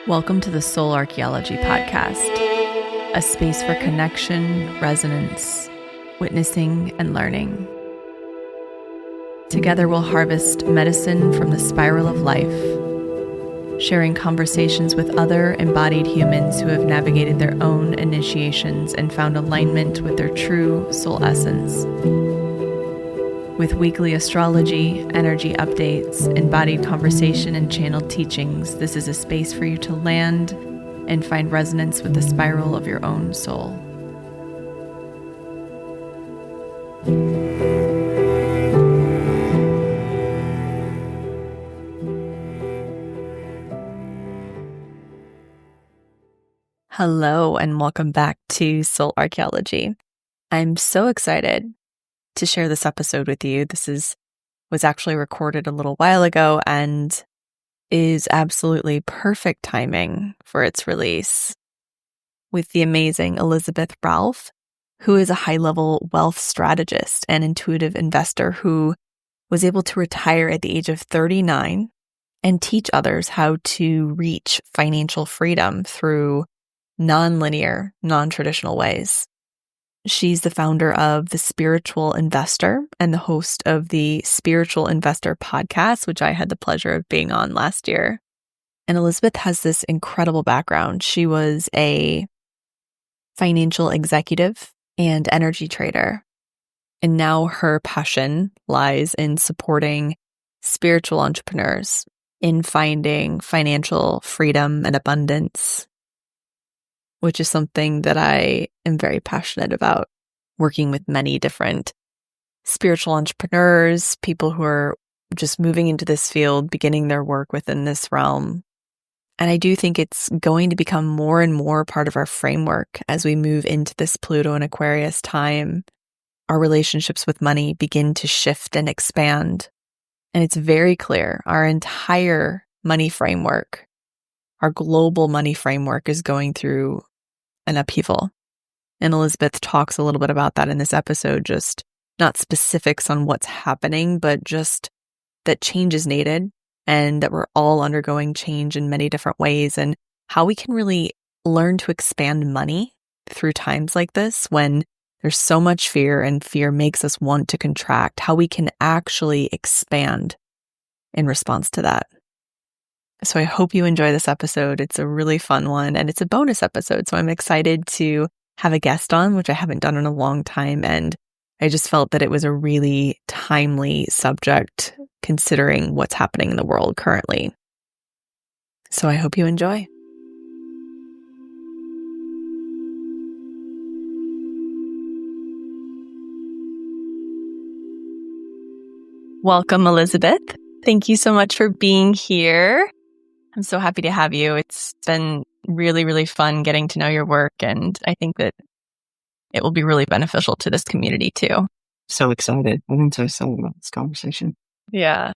Welcome to the Soul Archaeology podcast, a space for connection, resonance, witnessing, and learning. Together we'll harvest medicine from the spiral of life, sharing conversations with other embodied humans who have navigated their own initiations and found alignment with their true soul essence. With weekly astrology, energy updates, embodied conversation, and channeled teachings, this is a space for you to land and find resonance with the spiral of your own soul. Hello, and welcome back to Soul Archaeology. I'm so excited to share this episode with you. Was actually recorded a little while ago and is absolutely perfect timing for its release with the amazing Elizabeth Ralph, who is a high-level wealth strategist and intuitive investor who was able to retire at the age of 39 and teach others how to reach financial freedom through non-linear, non-traditional ways. She's the founder of The Spiritual Investor and the host of the Spiritual Investor podcast, which I had the pleasure of being on last year. And Elizabeth has this incredible background. She was a financial executive and energy trader. And now her passion lies in supporting spiritual entrepreneurs in finding financial freedom and abundance, which is something that I am very passionate about, working with many different spiritual entrepreneurs, people who are just moving into this field, beginning their work within this realm. And I do think it's going to become more and more part of our framework as we move into this Pluto and Aquarius time. Our relationships with money begin to shift and expand. And it's very clear our entire money framework, our global money framework, is going through an upheaval. And Elizabeth talks a little bit about that in this episode, just not specifics on what's happening, but just that change is needed and that we're all undergoing change in many different ways, and how we can really learn to expand money through times like this when there's so much fear and fear makes us want to contract, how we can actually expand in response to that. So I hope you enjoy this episode. It's a really fun one, and it's a bonus episode. So I'm excited to have a guest on, which I haven't done in a long time. And I just felt that it was a really timely subject considering what's happening in the world currently. So I hope you enjoy. Welcome, Elizabeth. Thank you so much for being here. I'm so happy to have you. It's been really, really fun getting to know your work, and I think that it will be really beneficial to this community too. So excited. I'm so excited about this conversation. Yeah.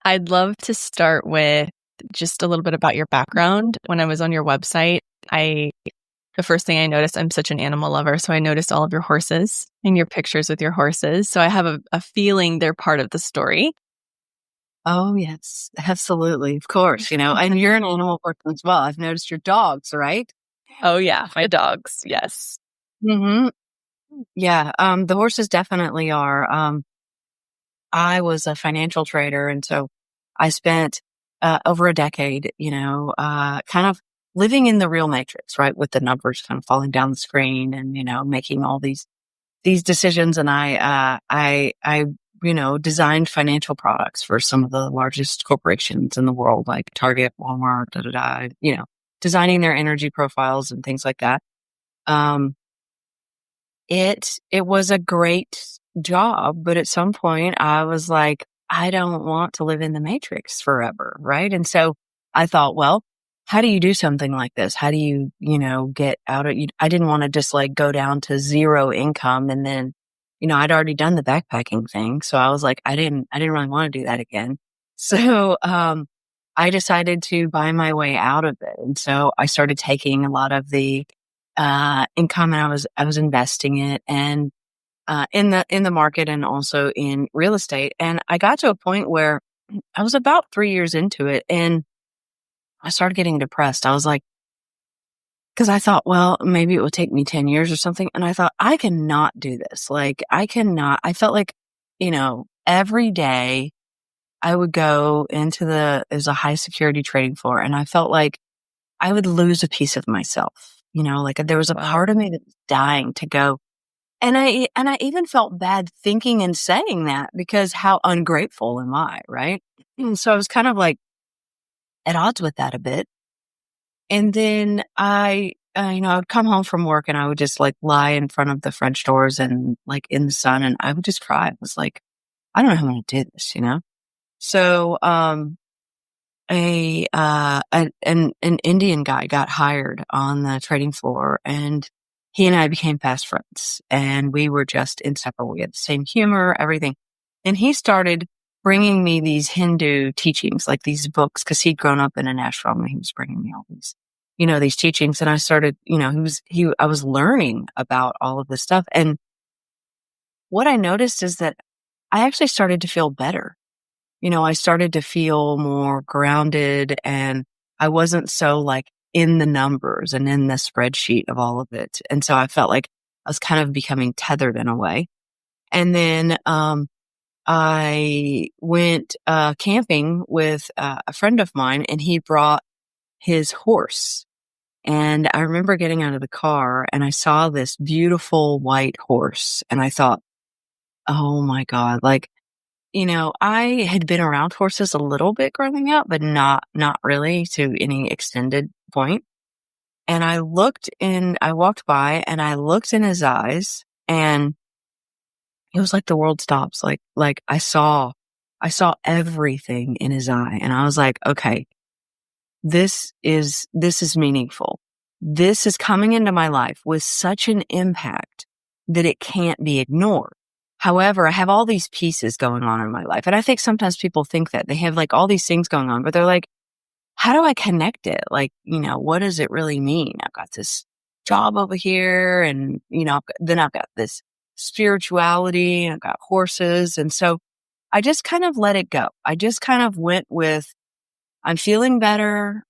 I'd love to start with just a little bit about your background. When I was on your website, the first thing I noticed, I'm such an animal lover, so I noticed all of your horses and your pictures with your horses. So I have a feeling they're part of the story. Oh, yes, absolutely. Of course, and you're an animal person as well. I've noticed your dogs, right? Oh, yeah, my dogs. Yes. Mm-hmm. Yeah, the horses definitely are. I was a financial trader, and so I spent over a decade, kind of living in the real matrix, right, with the numbers kind of falling down the screen and, making all these decisions. And I designed financial products for some of the largest corporations in the world, like Target, Walmart, designing their energy profiles and things like that. It was a great job, but at some point I was like, I don't want to live in the matrix forever, right? And so I thought, well, how do you do something like this? How do you, get out of it? I didn't want to just like go down to zero income and then I'd already done the backpacking thing. So I was like, I didn't really want to do that again. So, I decided to buy my way out of it. And so I started taking a lot of the, income, and I was investing it and, in the market and also in real estate. And I got to a point where I was about 3 years into it, and I started getting depressed. I was like, because I thought, well, maybe it would take me 10 years or something. And I thought, I cannot do this. Like, I cannot. I felt like, every day I would go it was a high security trading floor. And I felt like I would lose a piece of myself. Like there was a Wow. part of me that was dying to go. And I even felt bad thinking and saying that because how ungrateful am I, right? And so I was kind of like at odds with that a bit. And then I would come home from work and I would just like lie in front of the French doors and like in the sun and I would just cry. I was like, I don't know how I'm going to do this. So, an Indian guy got hired on the trading floor and he and I became fast friends and we were just inseparable. We had the same humor, everything. And he started bringing me these Hindu teachings, like these books, cause he'd grown up in an ashram and he was bringing me all these teachings. And I started, I was learning about all of this stuff. And what I noticed is that I actually started to feel better. I started to feel more grounded and I wasn't so like in the numbers and in the spreadsheet of all of it. And so I felt like I was kind of becoming tethered in a way. And then, I went, camping with a friend of mine and he brought his horse. And I remember getting out of the car and I saw this beautiful white horse and I thought, oh my God, like, I had been around horses a little bit growing up, but not really to any extended point. And I walked by and I looked in his eyes and it was like the world stops. Like I saw everything in his eye and I was like, okay, this is meaningful. This is coming into my life with such an impact that it can't be ignored. However, I have all these pieces going on in my life. And I think sometimes people think that they have like all these things going on, but they're like, how do I connect it? Like, what does it really mean? I've got this job over here and, then I've got this spirituality and I've got horses. And so I just kind of let it go. I just kind of went with, I'm feeling better.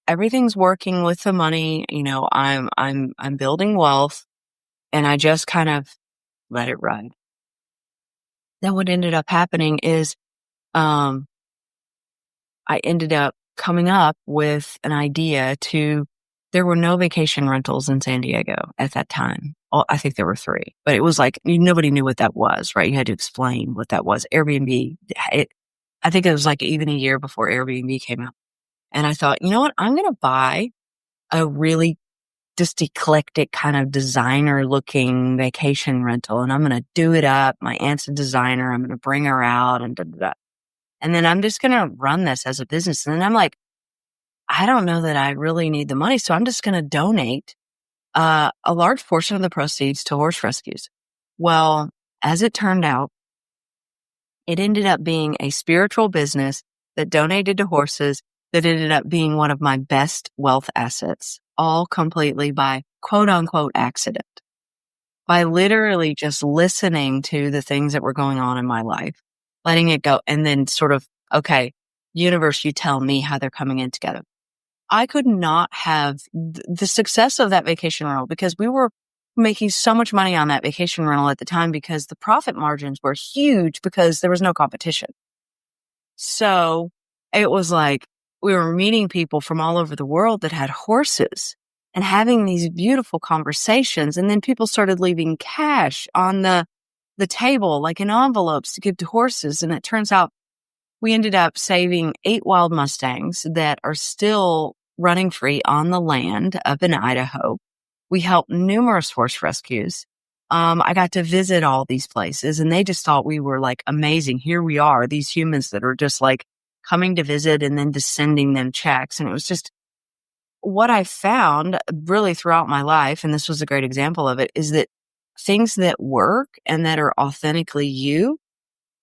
Everything's working with the money. I'm building wealth and I just kind of let it ride. Then what ended up happening is, I ended up coming up with an idea there were no vacation rentals in San Diego at that time. I think there were 3, but it was like, nobody knew what that was, right? You had to explain what that was. Airbnb, I think it was like even a year before Airbnb came out. And I thought, you know what? I'm going to buy a really just eclectic kind of designer looking vacation rental and I'm going to do it up. My aunt's a designer. I'm going to bring her out and da, da, da. And then I'm just going to run this as a business. And then I'm like, I don't know that I really need the money. So I'm just going to donate a large portion of the proceeds to horse rescues. Well, as it turned out, it ended up being a spiritual business that donated to horses that ended up being one of my best wealth assets, all completely by quote unquote accident, by literally just listening to the things that were going on in my life, letting it go, and then sort of, okay, universe, you tell me how they're coming in together. I could not have the success of that vacation rental because we were making so much money on that vacation rental at the time because the profit margins were huge because there was no competition. So it was like we were meeting people from all over the world that had horses and having these beautiful conversations. And then people started leaving cash on the table, like in envelopes to give to horses. And it turns out we ended up saving 8 wild Mustangs that are still running free on the land up in Idaho. We helped numerous horse rescues. I got to visit all these places and they just thought we were like amazing. Here we are, these humans that are just like coming to visit and then just sending them checks. And it was just what I found really throughout my life. And this was a great example of it, is that things that work and that are authentically you,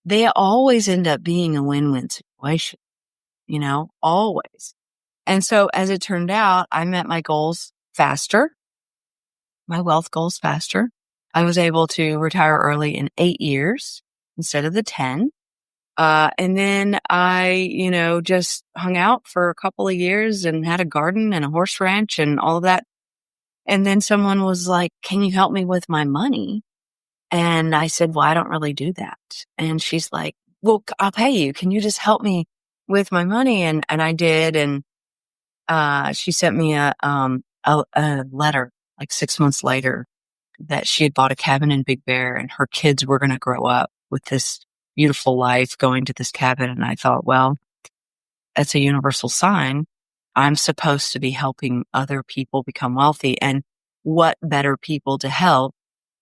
they always end up being a win-win situation, always. And so as it turned out, I met my goals faster, my wealth goals faster. I was able to retire early in 8 years instead of the 10. And then I, just hung out for a couple of years and had a garden and a horse ranch and all of that. And then someone was like, can you help me with my money? And I said, well, I don't really do that. And she's like, well, I'll pay you. Can you just help me with my money? And I did. And, she sent me a letter like 6 months later that she had bought a cabin in Big Bear and her kids were going to grow up with this beautiful life going to this cabin. And I thought, well, that's a universal sign. I'm supposed to be helping other people become wealthy. And what better people to help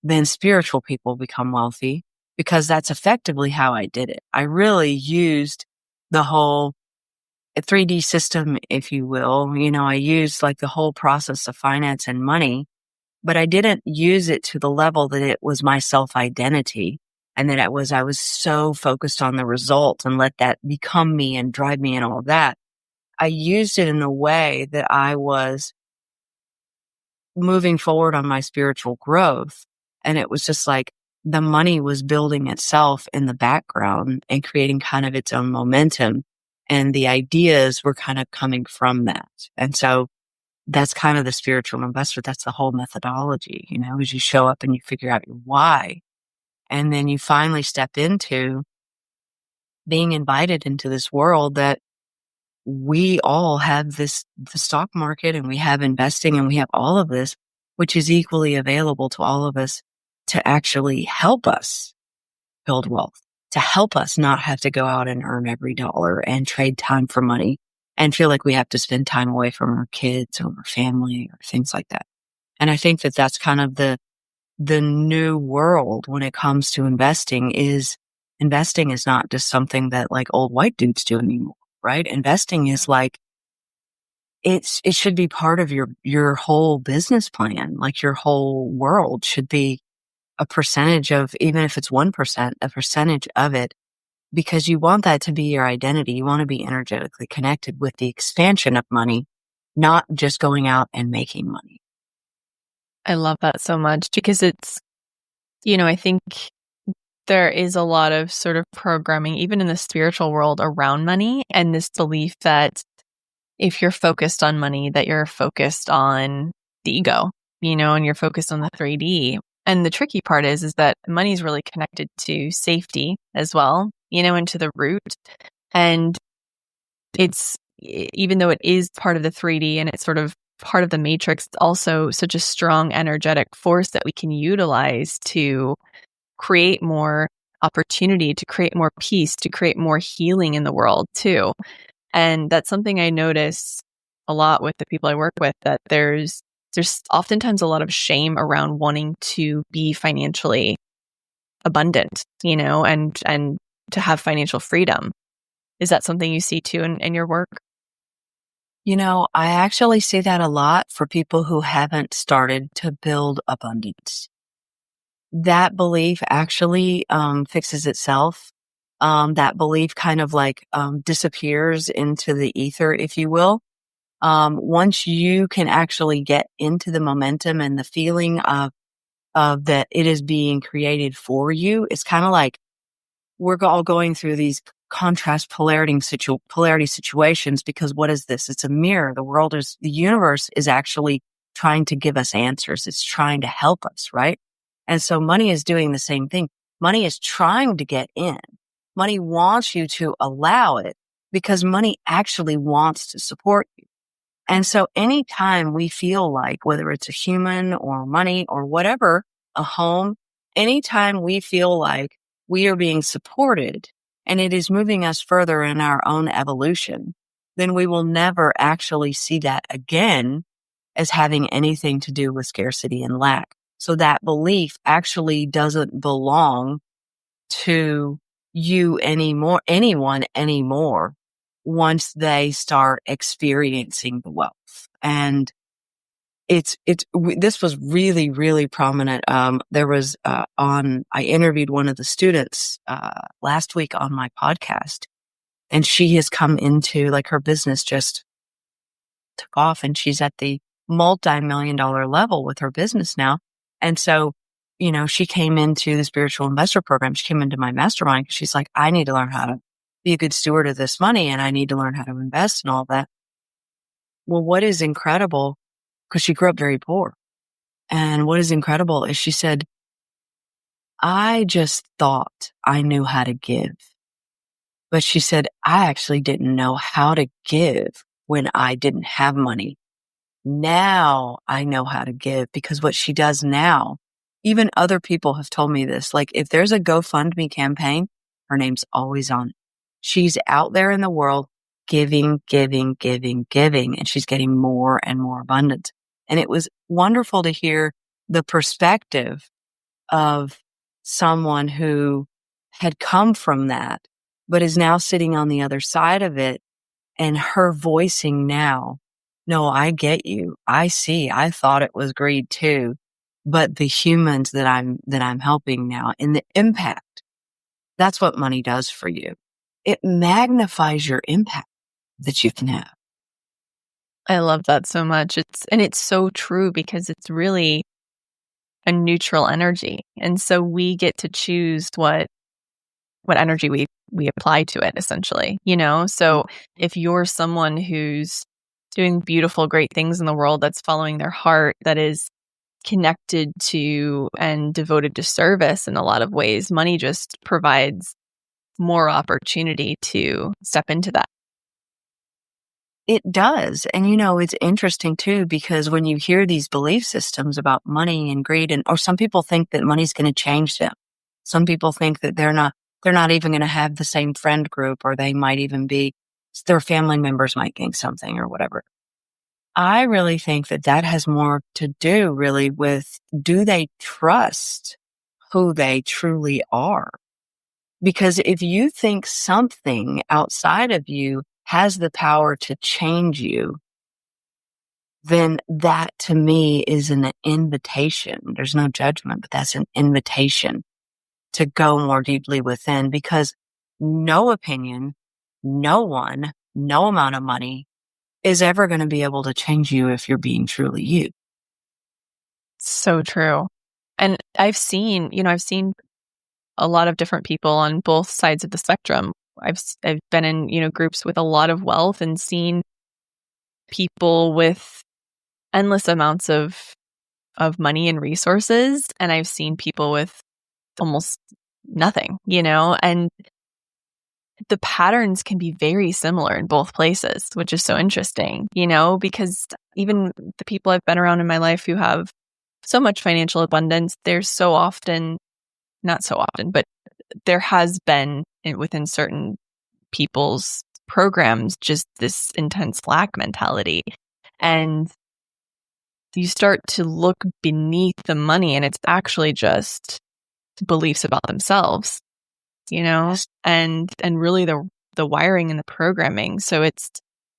than spiritual people become wealthy? Because that's effectively how I did it. I really used the whole 3D system, if you will. I used like the whole process of finance and money, but I didn't use it to the level that it was my self-identity and that I was so focused on the result and let that become me and drive me and all of that. I used it in a way that I was moving forward on my spiritual growth. And it was just like the money was building itself in the background and creating kind of its own momentum. And the ideas were kind of coming from that. And so that's kind of the spiritual investor. That's the whole methodology, as you show up and you figure out your why. And then you finally step into being invited into this world that we all have the stock market and we have investing and we have all of this, which is equally available to all of us to actually help us build wealth, to help us not have to go out and earn every dollar and trade time for money and feel like we have to spend time away from our kids or our family or things like that. And I think that that's kind of the new world when it comes to investing is not just something that like old white dudes do anymore, right? Investing is like, it should be part of your whole business plan. Like your whole world should be a percentage of, even if it's 1%, a percentage of it, because you want that to be your identity. You want to be energetically connected with the expansion of money, not just going out and making money. I love that so much because it's, I think there is a lot of sort of programming, even in the spiritual world, around money and this belief that if you're focused on money, that you're focused on the ego, and you're focused on the 3D. And the tricky part is that money is really connected to safety as well, and to the root. And it's, even though it is part of the 3D and it's sort of part of the matrix, it's also such a strong energetic force that we can utilize to create more opportunity, to create more peace, to create more healing in the world too. And that's something I notice a lot with the people I work with, that there's oftentimes a lot of shame around wanting to be financially abundant, and to have financial freedom. Is that something you see too in your work? I actually see that a lot for people who haven't started to build abundance. That belief actually fixes itself. That belief kind of like disappears into the ether, if you will. Once you can actually get into the momentum and the feeling of that it is being created for you, it's kind of like we're all going through these contrast polarity situations, because what is this? It's a mirror. The universe is actually trying to give us answers. It's trying to help us, right? And so money is doing the same thing. Money is trying to get in. Money wants you to allow it because money actually wants to support you. And so anytime we feel like, whether it's a human or money or whatever, a home, anytime we feel like we are being supported and it is moving us further in our own evolution, then we will never actually see that again as having anything to do with scarcity and lack. So that belief actually doesn't belong to you anymore, anyone anymore, once they start experiencing the wealth. And this was really, really prominent. There was, I interviewed one of the students, last week on my podcast, and she has come into, like, her business just took off and she's at the multi-million-dollar level with her business now. And so, she came into the spiritual investor program. She came into my mastermind because she's like, I need to learn how to be a good steward of this money and I need to learn how to invest and all that. Well, what is incredible, because she grew up very poor. And what is incredible is she said, I just thought I knew how to give. But she said, I actually didn't know how to give when I didn't have money. Now I know how to give, because what she does now, even other people have told me this, like if there's a GoFundMe campaign, her name's always on it. She's out there in the world giving, giving, giving, giving, and she's getting more and more abundance. And it was wonderful to hear the perspective of someone who had come from that, but is now sitting on the other side of it, and her voicing now, no, I get you. I see. I thought it was greed too, but the humans that I'm helping now, and the impact, that's what money does for you. It magnifies your impact that you can have. I love that so much. It's so true, because it's really a neutral energy. And so we get to choose what energy we apply to it, essentially, you know? So if you're someone who's doing beautiful, great things in the world, that's following their heart, that is connected to and devoted to service in a lot of ways, money just provides more opportunity to step into that. It does. And it's interesting too, because when you hear these belief systems about money and greed, or some people think that money's going to change them. Some people think that they're not even going to have the same friend group, or they might even be, their family members might gain something or whatever. I really think that has more to do really with, do they trust who they truly are? Because if you think something outside of you has the power to change you, then that to me is an invitation. There's no judgment, but that's an invitation to go more deeply within, because no opinion, no one, no amount of money is ever going to be able to change you if you're being truly you. So true. And I've seen a lot of different people on both sides of the spectrum. I've been in, groups with a lot of wealth and seen people with endless amounts of money and resources, and I've seen people with almost nothing, and the patterns can be very similar in both places, which is so interesting, because even the people I've been around in my life who have so much financial abundance, there's so often, not so often, but there has been within certain people's programs just this intense lack mentality. And you start to look beneath the money, and it's actually just beliefs about themselves, Yes. and really the wiring and the programming. So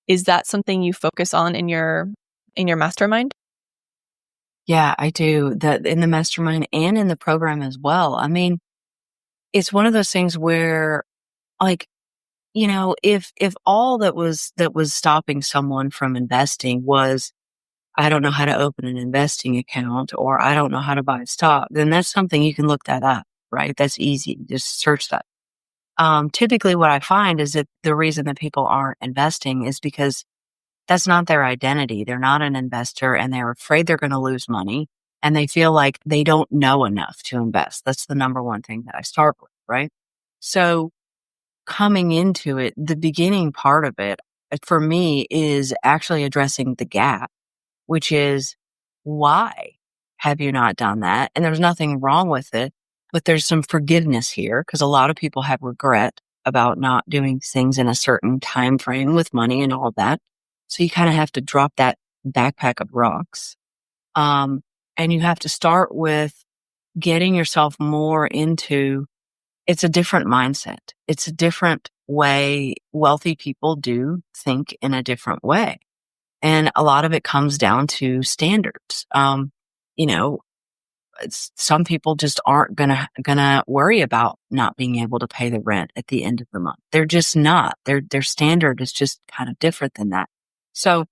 is that something you focus on in your mastermind? Yeah, I do. That in the mastermind and in the program as well. I mean, it's one of those things where, like, if all that was stopping someone from investing was, I don't know how to open an investing account, or I don't know how to buy a stock, then that's something you can look that up, right? That's easy. Just search that. Typically what I find is that the reason that people aren't investing is because that's not their identity. They're not an investor, and they're afraid they're going to lose money, and they feel like they don't know enough to invest. That's the number one thing that I start with, right? So coming into it, the beginning part of it for me is actually addressing the gap, which is, why have you not done that? And there's nothing wrong with it, but there's some forgiveness here, because a lot of people have regret about not doing things in a certain time frame with money and all that. So you kind of have to drop that backpack of rocks. And you have to start with getting yourself more into, it's a different mindset. It's a different way. Wealthy people do think in a different way. And a lot of it comes down to standards. You know, some people just aren't gonna worry about not being able to pay the rent at the end of the month. They're just not. Their standard is just kind of different than that. So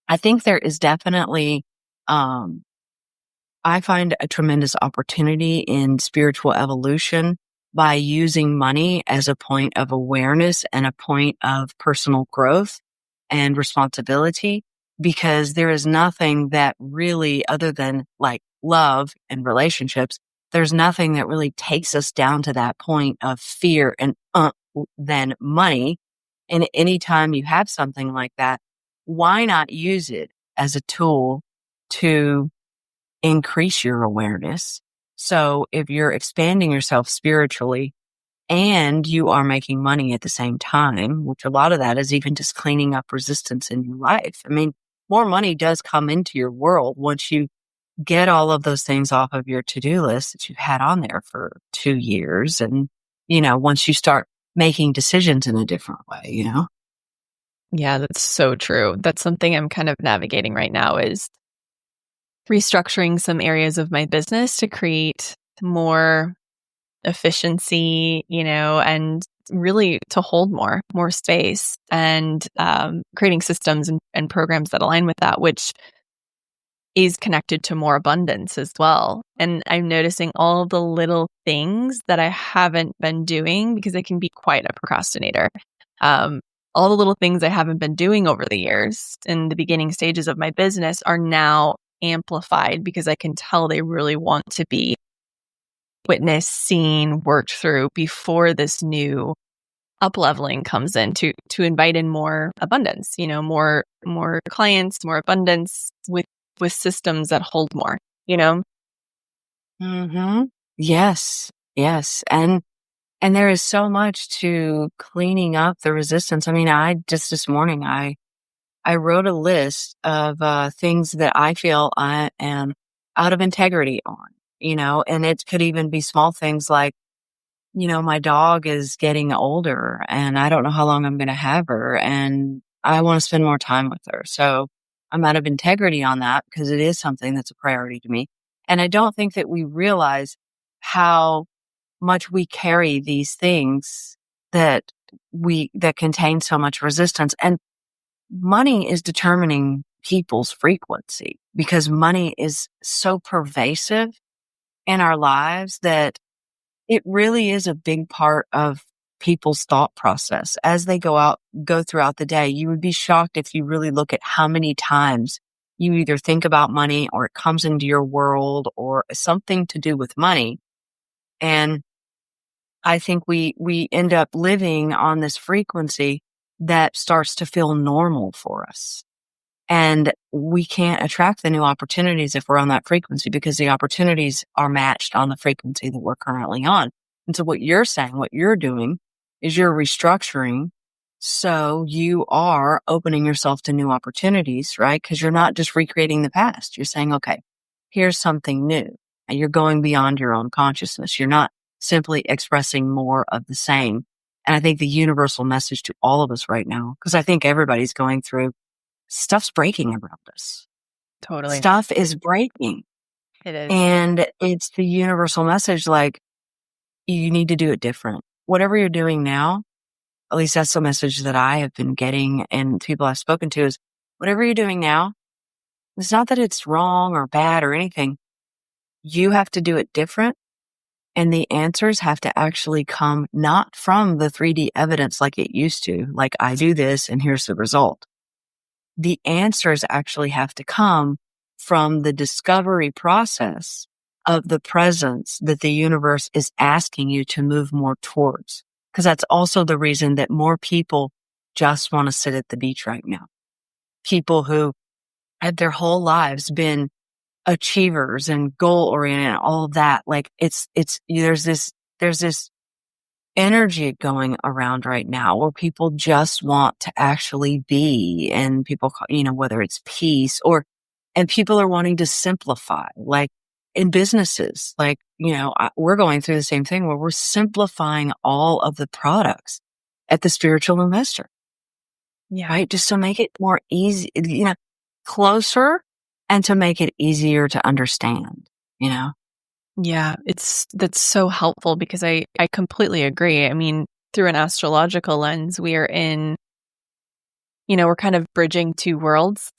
I think there is definitely, I find a tremendous opportunity in spiritual evolution by using money as a point of awareness and a point of personal growth and responsibility, because there is nothing that really, other than like love and relationships, there's nothing that really takes us down to that point of fear and than money. And anytime you have something like that, why not use it as a tool to increase your awareness? So if you're expanding yourself spiritually and you are making money at the same time, which a lot of that is even just cleaning up resistance in your life. I mean, more money does come into your world once you get all of those things off of your to-do list that you've had on there for 2 years. And, once you start making decisions in a different way. Yeah, that's so true. That's something I'm kind of navigating right now, is restructuring some areas of my business to create more efficiency, and really to hold more space, and creating systems and programs that align with that, which is connected to more abundance as well. And I'm noticing all the little things that I haven't been doing, because I can be quite a procrastinator. All the little things I haven't been doing over the years in the beginning stages of my business are now amplified, because I can tell they really want to be witnessed, seen, worked through before this new up leveling comes in, to invite in more abundance, more clients, more abundance with systems that hold more. Mm-hmm. Yes. Yes. And there is so much to cleaning up the resistance. I mean, I just this morning, I wrote a list of things that I feel I am out of integrity on, and it could even be small things like, my dog is getting older and I don't know how long I'm going to have her, and I want to spend more time with her. So I'm out of integrity on that, because it is something that's a priority to me. And I don't think that we realize how much we carry these things that that contain so much resistance. And money is determining people's frequency, because money is so pervasive in our lives that it really is a big part of people's thought process as they go throughout the day. You would be shocked if you really look at how many times you either think about money, or it comes into your world, or something to do with money. And I think we end up living on this frequency that starts to feel normal for us. And we can't attract the new opportunities if we're on that frequency, because the opportunities are matched on the frequency that we're currently on. And so what you're saying, what you're doing is you're restructuring. So you are opening yourself to new opportunities, right? Because you're not just recreating the past. You're saying, okay, here's something new. And you're going beyond your own consciousness. You're not simply expressing more of the same. And I think the universal message to all of us right now, because I think everybody's going through, stuff's breaking around us. Totally. Stuff is breaking. It is. And it's the universal message, like, you need to do it different. Whatever you're doing now, at least that's the message that I have been getting and people I've spoken to, is whatever you're doing now, it's not that it's wrong or bad or anything. You have to do it different. And the answers have to actually come not from the 3D evidence like it used to, like I do this and here's the result. The answers actually have to come from the discovery process of the presence that the universe is asking you to move more towards. Because that's also the reason that more people just want to sit at the beach right now. People who had their whole lives been achievers and goal oriented and all of that. Like there's this energy going around right now where people just want to actually be, and people, whether it's peace and people are wanting to simplify, like in businesses, like, we're going through the same thing where we're simplifying all of the products at the spiritual investor. Yeah. Right. Just to make it more easy, closer, and to make it easier to understand, Yeah, that's so helpful, because I completely agree. I mean, through an astrological lens, we are in, we're kind of bridging two worlds.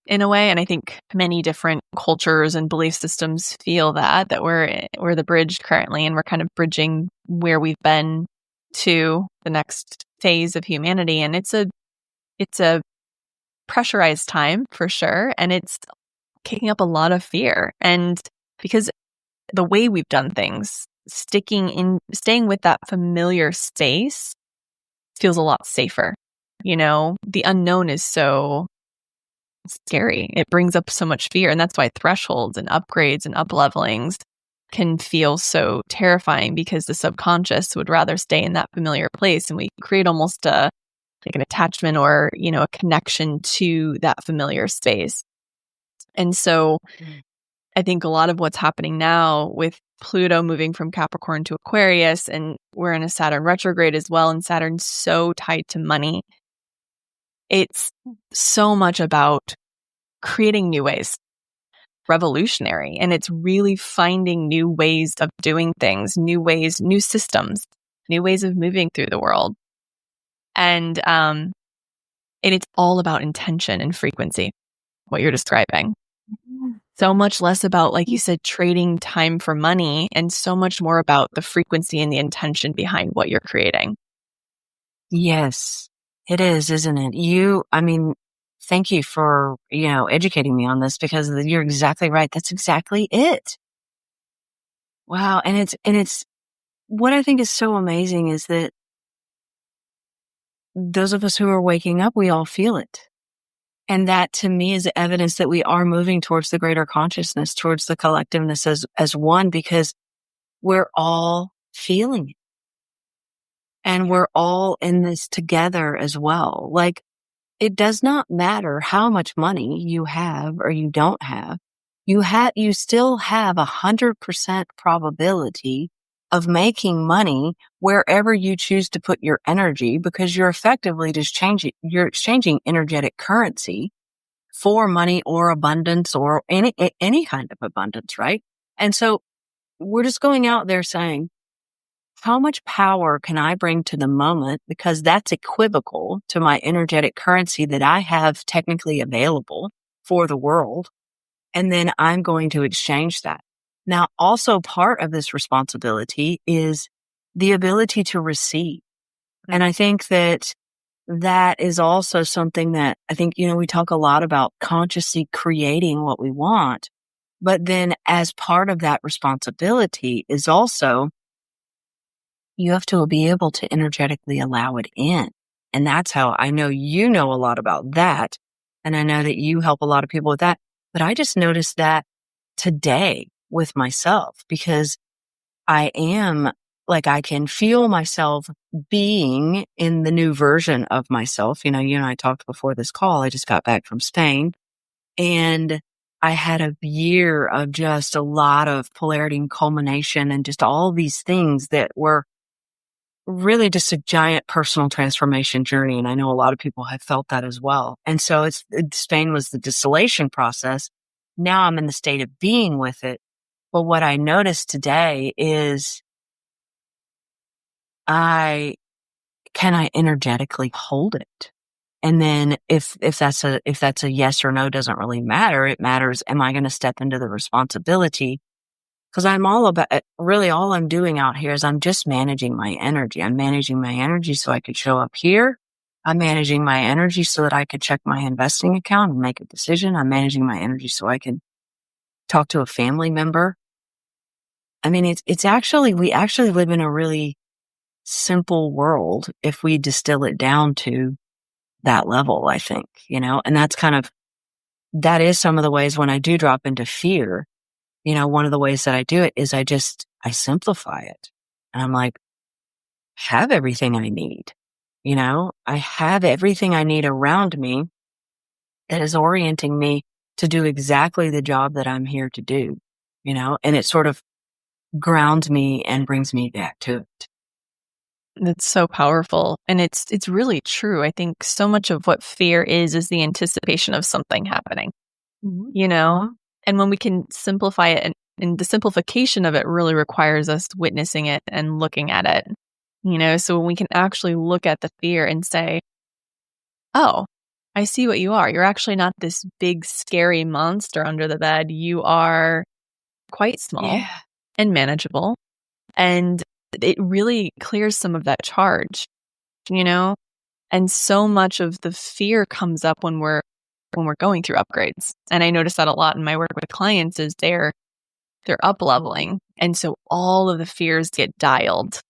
in a way. And I think many different cultures and belief systems feel that we're the bridge currently, and we're kind of bridging where we've been to the next phase of humanity. And it's a pressurized time for sure. And it's kicking up a lot of fear. And because the way we've done things, staying with that familiar space feels a lot safer. The unknown is so scary. It brings up so much fear. And that's why thresholds and upgrades and up-levelings can feel so terrifying, because the subconscious would rather stay in that familiar place. And we create almost like an attachment or, a connection to that familiar space. And so I think a lot of what's happening now with Pluto moving from Capricorn to Aquarius, and we're in a Saturn retrograde as well, and Saturn's so tied to money. It's so much about creating new ways, revolutionary. And it's really finding new ways of doing things, new ways, new systems, new ways of moving through the world. And it's all about intention and frequency, what you're describing. So much less about, like you said, trading time for money, and so much more about the frequency and the intention behind what you're creating. Yes, it is, isn't it? Thank you for, educating me on this, because you're exactly right. That's exactly it. Wow. And it's what I think is so amazing is that those of us who are waking up, we all feel it. And that to me is evidence that we are moving towards the greater consciousness, towards the collectiveness as one, because we're all feeling it. And we're all in this together as well. Like, it does not matter how much money you have or you don't have. You still have 100% probability of making money wherever you choose to put your energy, because you're effectively you're exchanging energetic currency for money or abundance or any kind of abundance, right? And so we're just going out there saying, how much power can I bring to the moment? Because that's equivocal to my energetic currency that I have technically available for the world. And then I'm going to exchange that. Now, also part of this responsibility is the ability to receive. And I think that is also something that I think, we talk a lot about consciously creating what we want. But then as part of that responsibility is also, you have to be able to energetically allow it in. And that's how I know you know a lot about that. And I know that you help a lot of people with that. But I just noticed that today with myself, because I can feel myself being in the new version of myself. You and I talked before this call. I just got back from Spain, and I had a year of just a lot of polarity and culmination and just all these things that were really just a giant personal transformation journey. And I know a lot of people have felt that as well. And so Spain was the distillation process. Now I'm in the state of being with it. But what I noticed today is can I energetically hold it? And then if that's a yes or no, doesn't really matter. It matters. Am I going to step into the responsibility? Because really all I'm doing out here is I'm just managing my energy. I'm managing my energy so I could show up here. I'm managing my energy so that I could check my investing account and make a decision. I'm managing my energy so I can talk to a family member. I mean, we actually live in a really simple world if we distill it down to that level, I think, and that is some of the ways when I do drop into fear. One of the ways that I do it is I simplify it. And I'm like, have everything I need. I have everything I need around me that is orienting me to do exactly the job that I'm here to do, and it sort of grounds me and brings me back to it. That's so powerful. And it's really true. I think so much of what fear is the anticipation of something happening, and when we can simplify it, and the simplification of it really requires us witnessing it and looking at it, so when we can actually look at the fear and say, oh, I see what you are. You're actually not this big, scary monster under the bed. You are quite small and manageable. And it really clears some of that charge, you know? And so much of the fear comes up when we're going through upgrades. And I notice that a lot in my work with clients is they're up leveling. And so all of the fears get dialed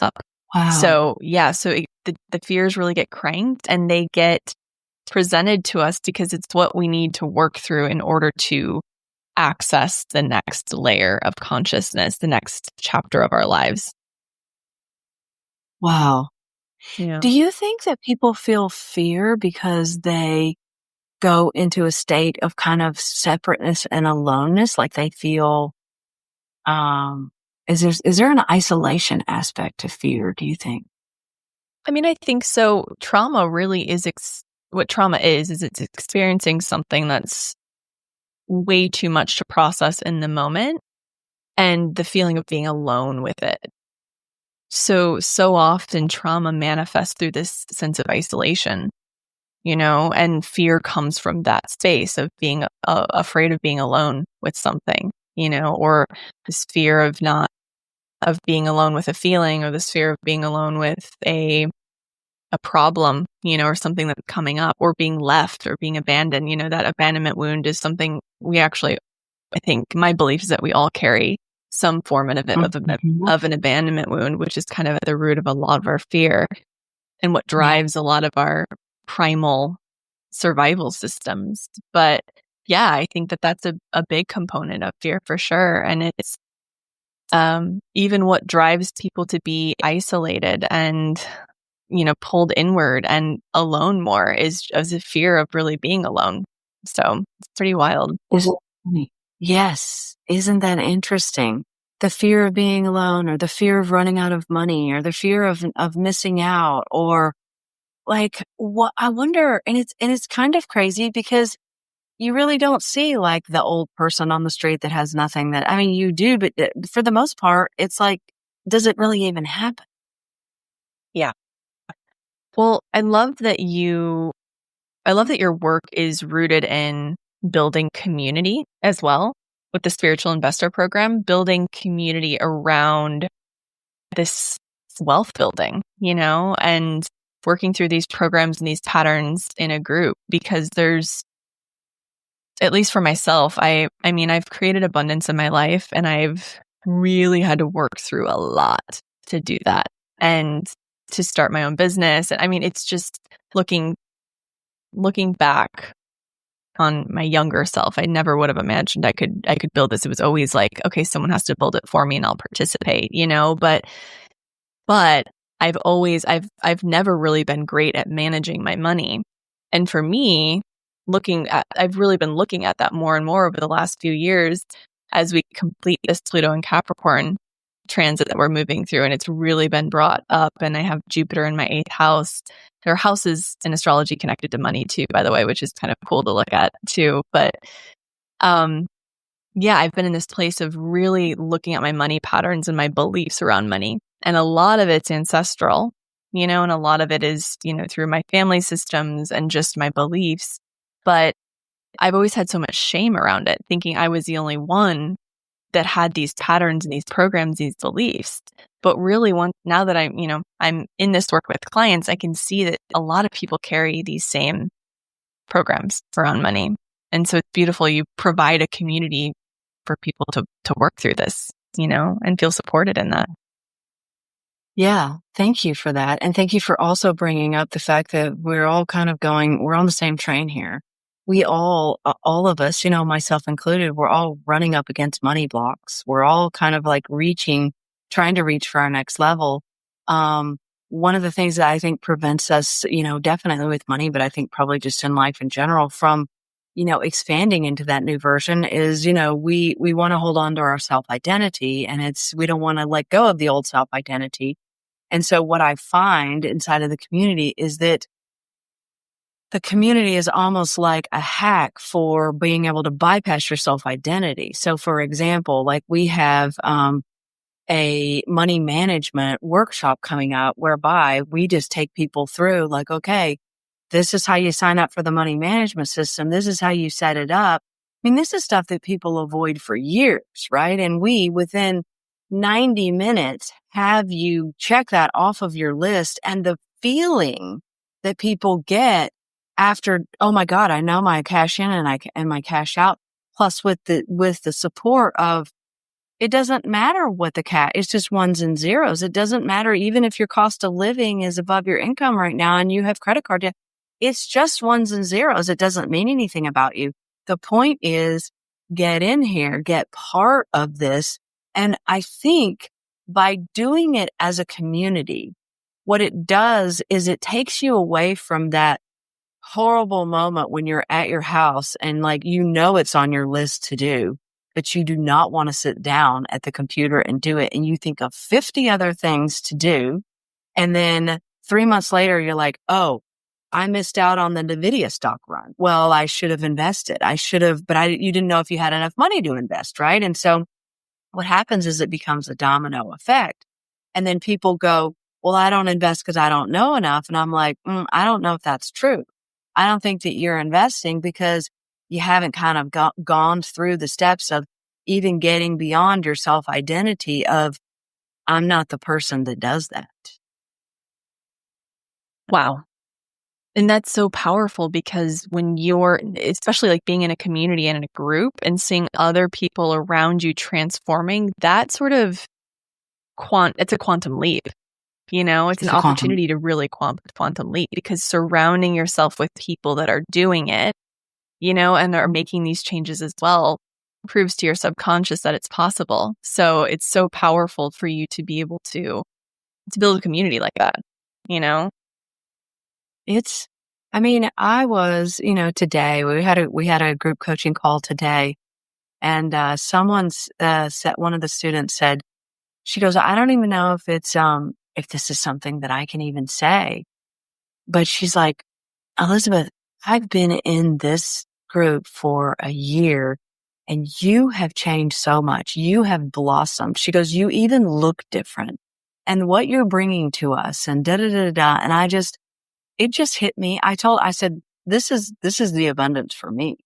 up. Wow. So the fears really get cranked and they get presented to us because it's what we need to work through in order to access the next layer of consciousness, the next chapter of our lives. Wow. Yeah. Do you think that people feel fear because they go into a state of kind of separateness and aloneness? Like they feel, is there an isolation aspect to fear, do you think? I mean, I think so. Trauma really is what trauma is it's experiencing something that's way too much to process in the moment and the feeling of being alone with it. So often trauma manifests through this sense of isolation, and fear comes from that space of being afraid of being alone with something, or this fear of being alone with a feeling, or this fear of being alone with a problem, or something that's coming up, or being left or being abandoned. That abandonment wound is something I think my belief is that we all carry some form of an abandonment wound, which is kind of at the root of a lot of our fear and what drives a lot of our primal survival systems. But yeah, I think that that's a big component of fear for sure. And it's even what drives people to be isolated and pulled inward and alone more is a fear of really being alone. So it's pretty wild. Is it funny? Yes. Isn't that interesting? The fear of being alone, or the fear of running out of money, or the fear of missing out, or like what I wonder, and it's kind of crazy because you really don't see like the old person on the street that has nothing you do, but for the most part, it's like, does it really even happen? Yeah. Well, I love that your work is rooted in building community as well with the Spiritual Investor Program, building community around this wealth building, and working through these programs and these patterns in a group, because there's, at least for myself, I mean, I've created abundance in my life and I've really had to work through a lot to do that and to start my own business. And I mean, it's just looking back on my younger self, I never would have imagined I could build this. It was always like, okay, someone has to build it for me and I'll participate, but I've never really been great at managing my money. And for me, I've really been looking at that more and more over the last few years as we complete this Pluto and Capricorn transit that we're moving through. And it's really been brought up. And I have Jupiter in my 8th house. There are houses in astrology connected to money too, by the way, which is kind of cool to look at too. But yeah, I've been in this place of really looking at my money patterns and my beliefs around money. And a lot of it's ancestral, and a lot of it is, through my family systems and just my beliefs. But I've always had so much shame around it, thinking I was the only one that had these patterns and these programs, these beliefs. But really, now that I'm in this work with clients, I can see that a lot of people carry these same programs around money. And so it's beautiful. You provide a community for people to work through this, and feel supported in that. Yeah. Thank you for that. And thank you for also bringing up the fact that we're all kind of we're on the same train here. We all of us, myself included, we're all running up against money blocks. We're all kind of like trying to reach for our next level. One of the things that I think prevents us, definitely with money, but I think probably just in life in general from, expanding into that new version is, we want to hold on to our self-identity, and we don't want to let go of the old self-identity. And so what I find inside of the community is that the community is almost like a hack for being able to bypass your self-identity. So for example, like we have a money management workshop coming up whereby we just take people through like, okay, This is how you sign up for the money management system. This is how you set it up. I mean, this is stuff that people avoid for years, right? And we, within 90 minutes, have you check that off of your list, and the feeling that people get after, oh my God, I know my cash in and my cash out, plus with the support of, it doesn't matter what it's just ones and zeros. It doesn't matter even if your cost of living is above your income right now and you have credit card debt. It's just ones and zeros. It doesn't mean anything about you. The point is, get in here, get part of this. And I think by doing it as a community, what it does is it takes you away from that horrible moment when you're at your house and it's on your list to do, but you do not want to sit down at the computer and do it. And you think of 50 other things to do. And then 3 months later, you're like, oh, I missed out on the NVIDIA stock run. Well, I should have invested. You didn't know if you had enough money to invest, right? And so what happens is it becomes a domino effect. And then people go, well, I don't invest because I don't know enough. And I'm like, I don't know if that's true. I don't think that you're investing because you haven't kind of gone through the steps of even getting beyond your self-identity of, I'm not the person that does that. Wow. And that's so powerful, because when you're, especially like being in a community and in a group and seeing other people around you transforming, that sort of it's a quantum leap. It's an opportunity to really quantum leap, because surrounding yourself with people that are doing it, and are making these changes as well, proves to your subconscious that it's possible. So it's so powerful for you to be able to build a community like that, I was, today we had a group coaching call today, and one of the students said, she goes, I don't even know if this is something that I can even say, but she's like, Elizabeth, I've been in this group for a year and you have changed so much. You have blossomed. She goes, you even look different, and what you're bringing to us, and da da da da. And it just hit me. I said, this is the abundance for me,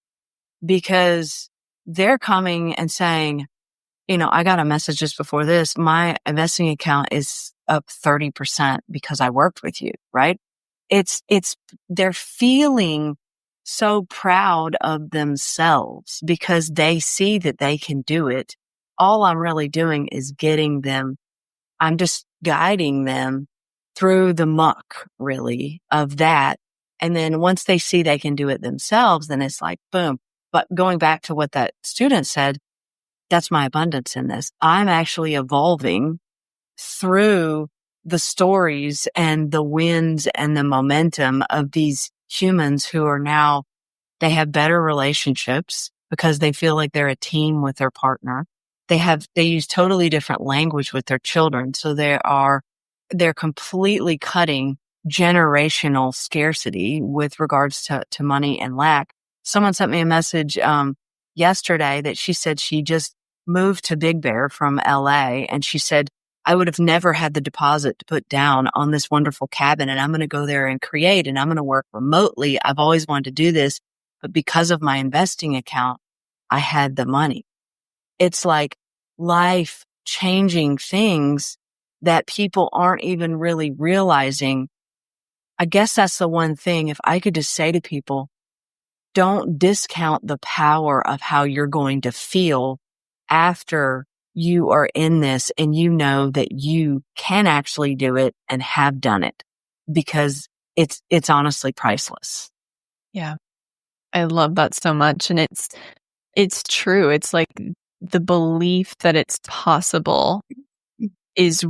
because they're coming and saying, I got a message just before this. My investing account is up 30% because I worked with you, right? They're feeling so proud of themselves because they see that they can do it. All I'm really doing is I'm just guiding them through the muck, really, of that. And then once they see they can do it themselves, then it's like, boom. But going back to what that student said, that's my abundance in this. I'm actually evolving through the stories and the wins and the momentum of these humans who are now, they have better relationships because they feel like they're a team with their partner. They use totally different language with their children. So they're completely cutting generational scarcity with regards to money and lack. Someone sent me a message, yesterday that she said she just moved to Big Bear from LA. And she said, I would have never had the deposit to put down on this wonderful cabin. And I'm going to go there and create, and I'm going to work remotely. I've always wanted to do this, but because of my investing account, I had the money. It's like life changing things that people aren't even really realizing. I guess that's the one thing. If I could just say to people, don't discount the power of how you're going to feel after you are in this and you know that you can actually do it and have done it, because it's honestly priceless. Yeah. I love that so much. And it's true. It's like the belief that it's possible is,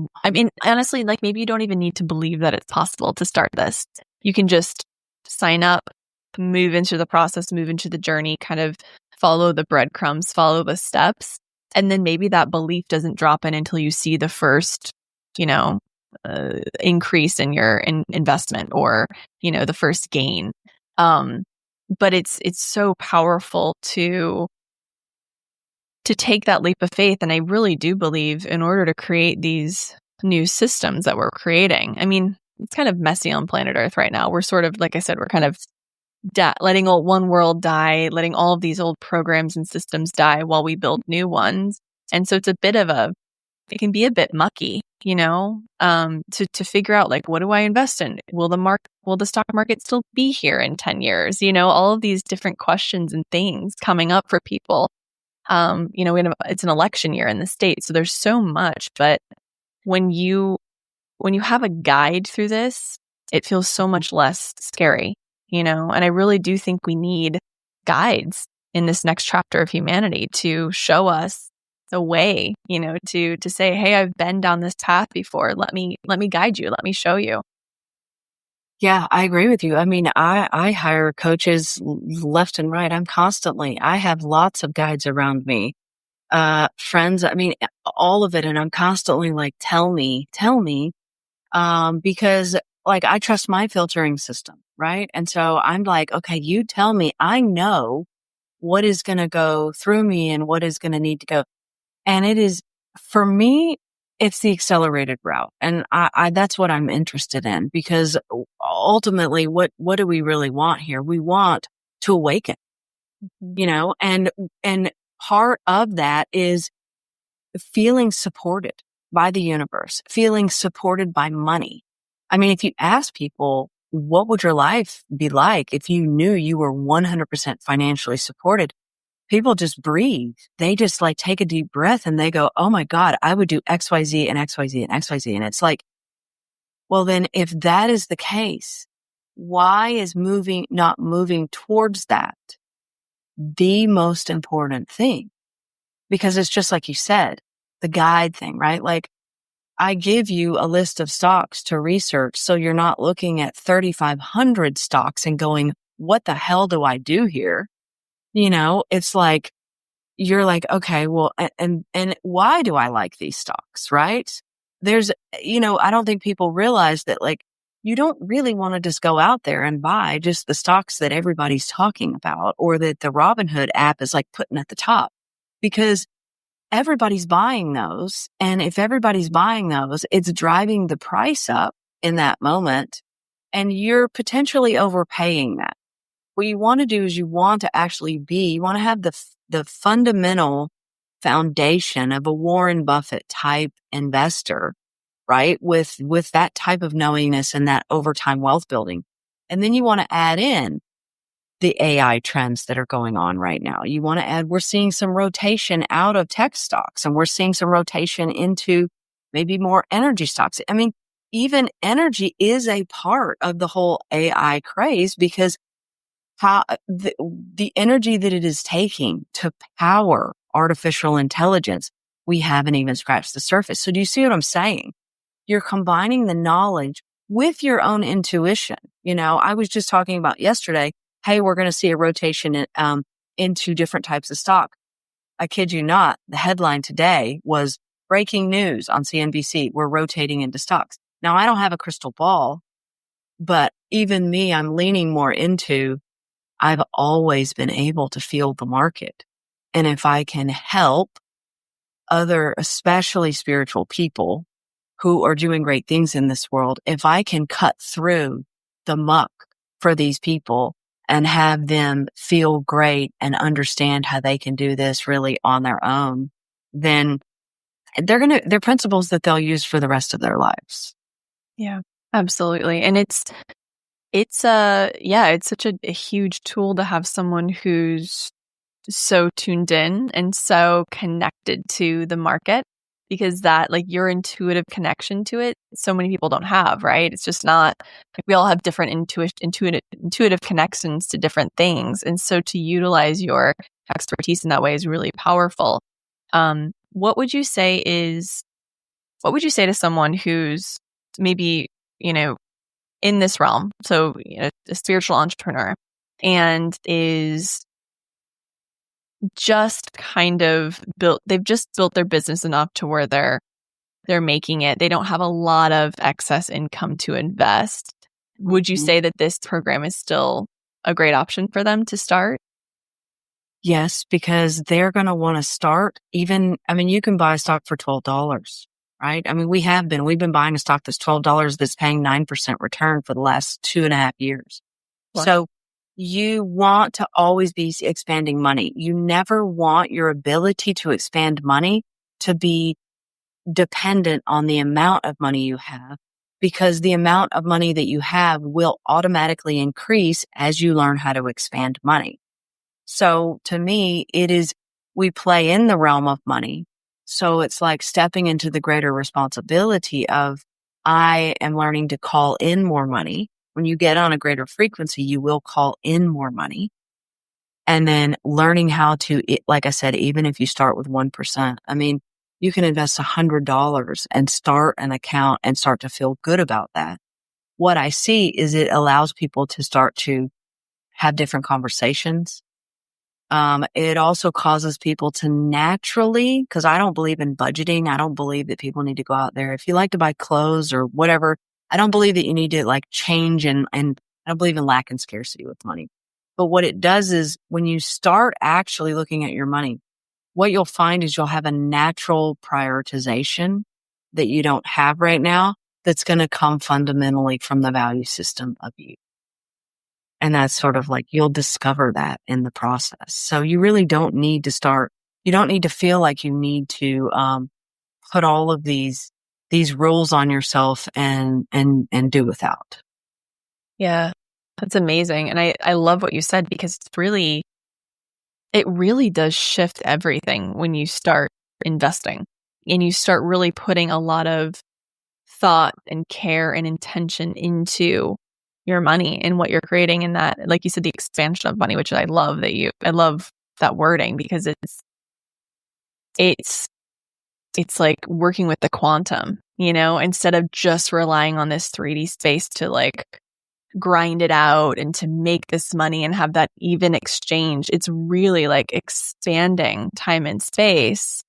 honestly, like maybe you don't even need to believe that it's possible to start this. You can just sign up, move into the process, move into the journey, kind of follow the breadcrumbs, follow the steps. And then maybe that belief doesn't drop in until you see the first, increase in your investment, or, the first gain. But it's so powerful to take that leap of faith. And I really do believe in order to create these new systems that we're creating, it's kind of messy on planet Earth right now. We're sort of, like I said, we're kind of letting one world die, letting all of these old programs and systems die while we build new ones. And so it's a bit of it can be a bit mucky, to figure out, like, what do I invest in? Will the stock market still be here in 10 years? All of these different questions and things coming up for people. It's an election year in the state, so there's so much, but when you have a guide through this, it feels so much less scary, and I really do think we need guides in this next chapter of humanity to show us the way, to say, hey, I've been down this path before. Let me guide you. Let me show you. Yeah, I agree with you. I mean, I hire coaches left and right. I have lots of guides around me, friends. I mean, all of it. And I'm constantly like, tell me, because like I trust my filtering system. Right. And so I'm like, okay, you tell me, I know what is going to go through me and what is going to need to go. And it is, for me, it's the accelerated route. And I that's what I'm interested in, because ultimately, what do we really want here? We want to awaken, and part of that is feeling supported by the universe, feeling supported by money. I mean, if you ask people, what would your life be like if you knew you were 100% financially supported? People just breathe. They just like take a deep breath and they go, oh my God, I would do XYZ and XYZ and XYZ. And it's like, well, then if that is the case, why is not moving towards that the most important thing? Because it's just like you said, the guide thing, right? Like, I give you a list of stocks to research, so you're not looking at 3,500 stocks and going, what the hell do I do here? It's like, you're like, okay, well, and why do I like these stocks, right? There's, I don't think people realize that, like, you don't really want to just go out there and buy just the stocks that everybody's talking about or that the Robinhood app is like putting at the top, because everybody's buying those. And if everybody's buying those, it's driving the price up in that moment, and you're potentially overpaying that. What you want to do is you want to have the fundamental foundation of a Warren Buffett type investor, right? With that type of knowingness and that overtime wealth building. And then you want to add in the AI trends that are going on right now. You want to add, we're seeing some rotation out of tech stocks, and we're seeing some rotation into maybe more energy stocks. I mean, even energy is a part of the whole AI craze, because how the energy that it is taking to power artificial intelligence, we haven't even scratched the surface. So do you see what I'm saying? You're combining the knowledge with your own intuition. I was just talking about yesterday, hey, we're going to see a rotation into different types of stock. I kid you not, the headline today was breaking news on CNBC. We're rotating into stocks. Now, I don't have a crystal ball, but even me, I'm leaning more into, I've always been able to feel the market. And if I can help other, especially spiritual people who are doing great things in this world, if I can cut through the muck for these people and have them feel great and understand how they can do this really on their own, then they're principles that they'll use for the rest of their lives. Yeah, absolutely. And it's such a huge tool to have someone who's so tuned in and so connected to the market, because that, like, your intuitive connection to it, so many people don't have, right? It's just not, like, we all have different intuitive connections to different things. And so to utilize your expertise in that way is really powerful. What would you say to someone who's maybe, in this realm, so, a spiritual entrepreneur, and is just kind of they've just built their business enough to where they're making it. They don't have a lot of excess income to invest. Would you say that this program is still a great option for them to start? Yes, because they're going to want to start you can buy a stock for $12. right? I mean, we've been buying a stock that's $12 that's paying 9% return for the last 2.5 years. Wow. So you want to always be expanding money. You never want your ability to expand money to be dependent on the amount of money you have, because the amount of money that you have will automatically increase as you learn how to expand money. So to me, we play in the realm of money. So it's like stepping into the greater responsibility of, I am learning to call in more money. When you get on a greater frequency, you will call in more money. And then learning how to, like I said, even if you start with 1%, I mean, you can invest $100 and start an account and start to feel good about that. What I see is it allows people to start to have different conversations. It also causes people to naturally, because I don't believe in budgeting. I don't believe that people need to go out there. If you like to buy clothes or whatever, I don't believe that you need to like change and I don't believe in lack and scarcity with money. But what it does is when you start actually looking at your money, what you'll find is you'll have a natural prioritization that you don't have right now that's going to come fundamentally from the value system of you. And that's sort of like, you'll discover that in the process. So you really don't need to you don't need to feel like you need to, put all of these rules on yourself and do without. Yeah, that's amazing. And I love what you said, because it really does shift everything when you start investing and you start really putting a lot of thought and care and intention into your money and what you're creating, and that, like you said, the expansion of money, which I love that wording, because it's like working with the quantum, instead of just relying on this 3D space to like grind it out and to make this money and have that even exchange. It's really like expanding time and space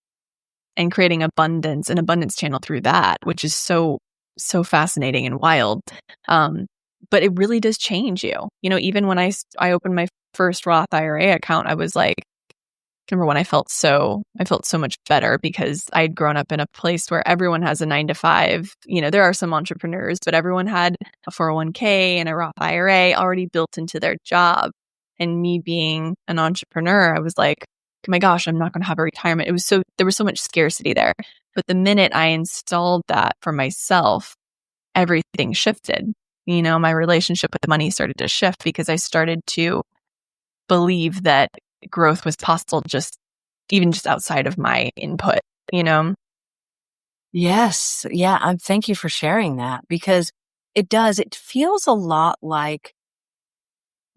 and creating an abundance channel through that, which is so fascinating and wild. But it really does change you. Even when I opened my first Roth IRA account, I was like, I remember when I felt so much better, because I'd grown up in a place where everyone has a 9-to-5. There are some entrepreneurs, but everyone had a 401k and a Roth IRA already built into their job. And me being an entrepreneur, I was like, oh my gosh, I'm not going to have a retirement. There was so much scarcity there. But the minute I installed that for myself, everything shifted. My relationship with money started to shift, because I started to believe that growth was possible just outside of my input. Yes. Yeah. Thank you for sharing that, because it feels a lot like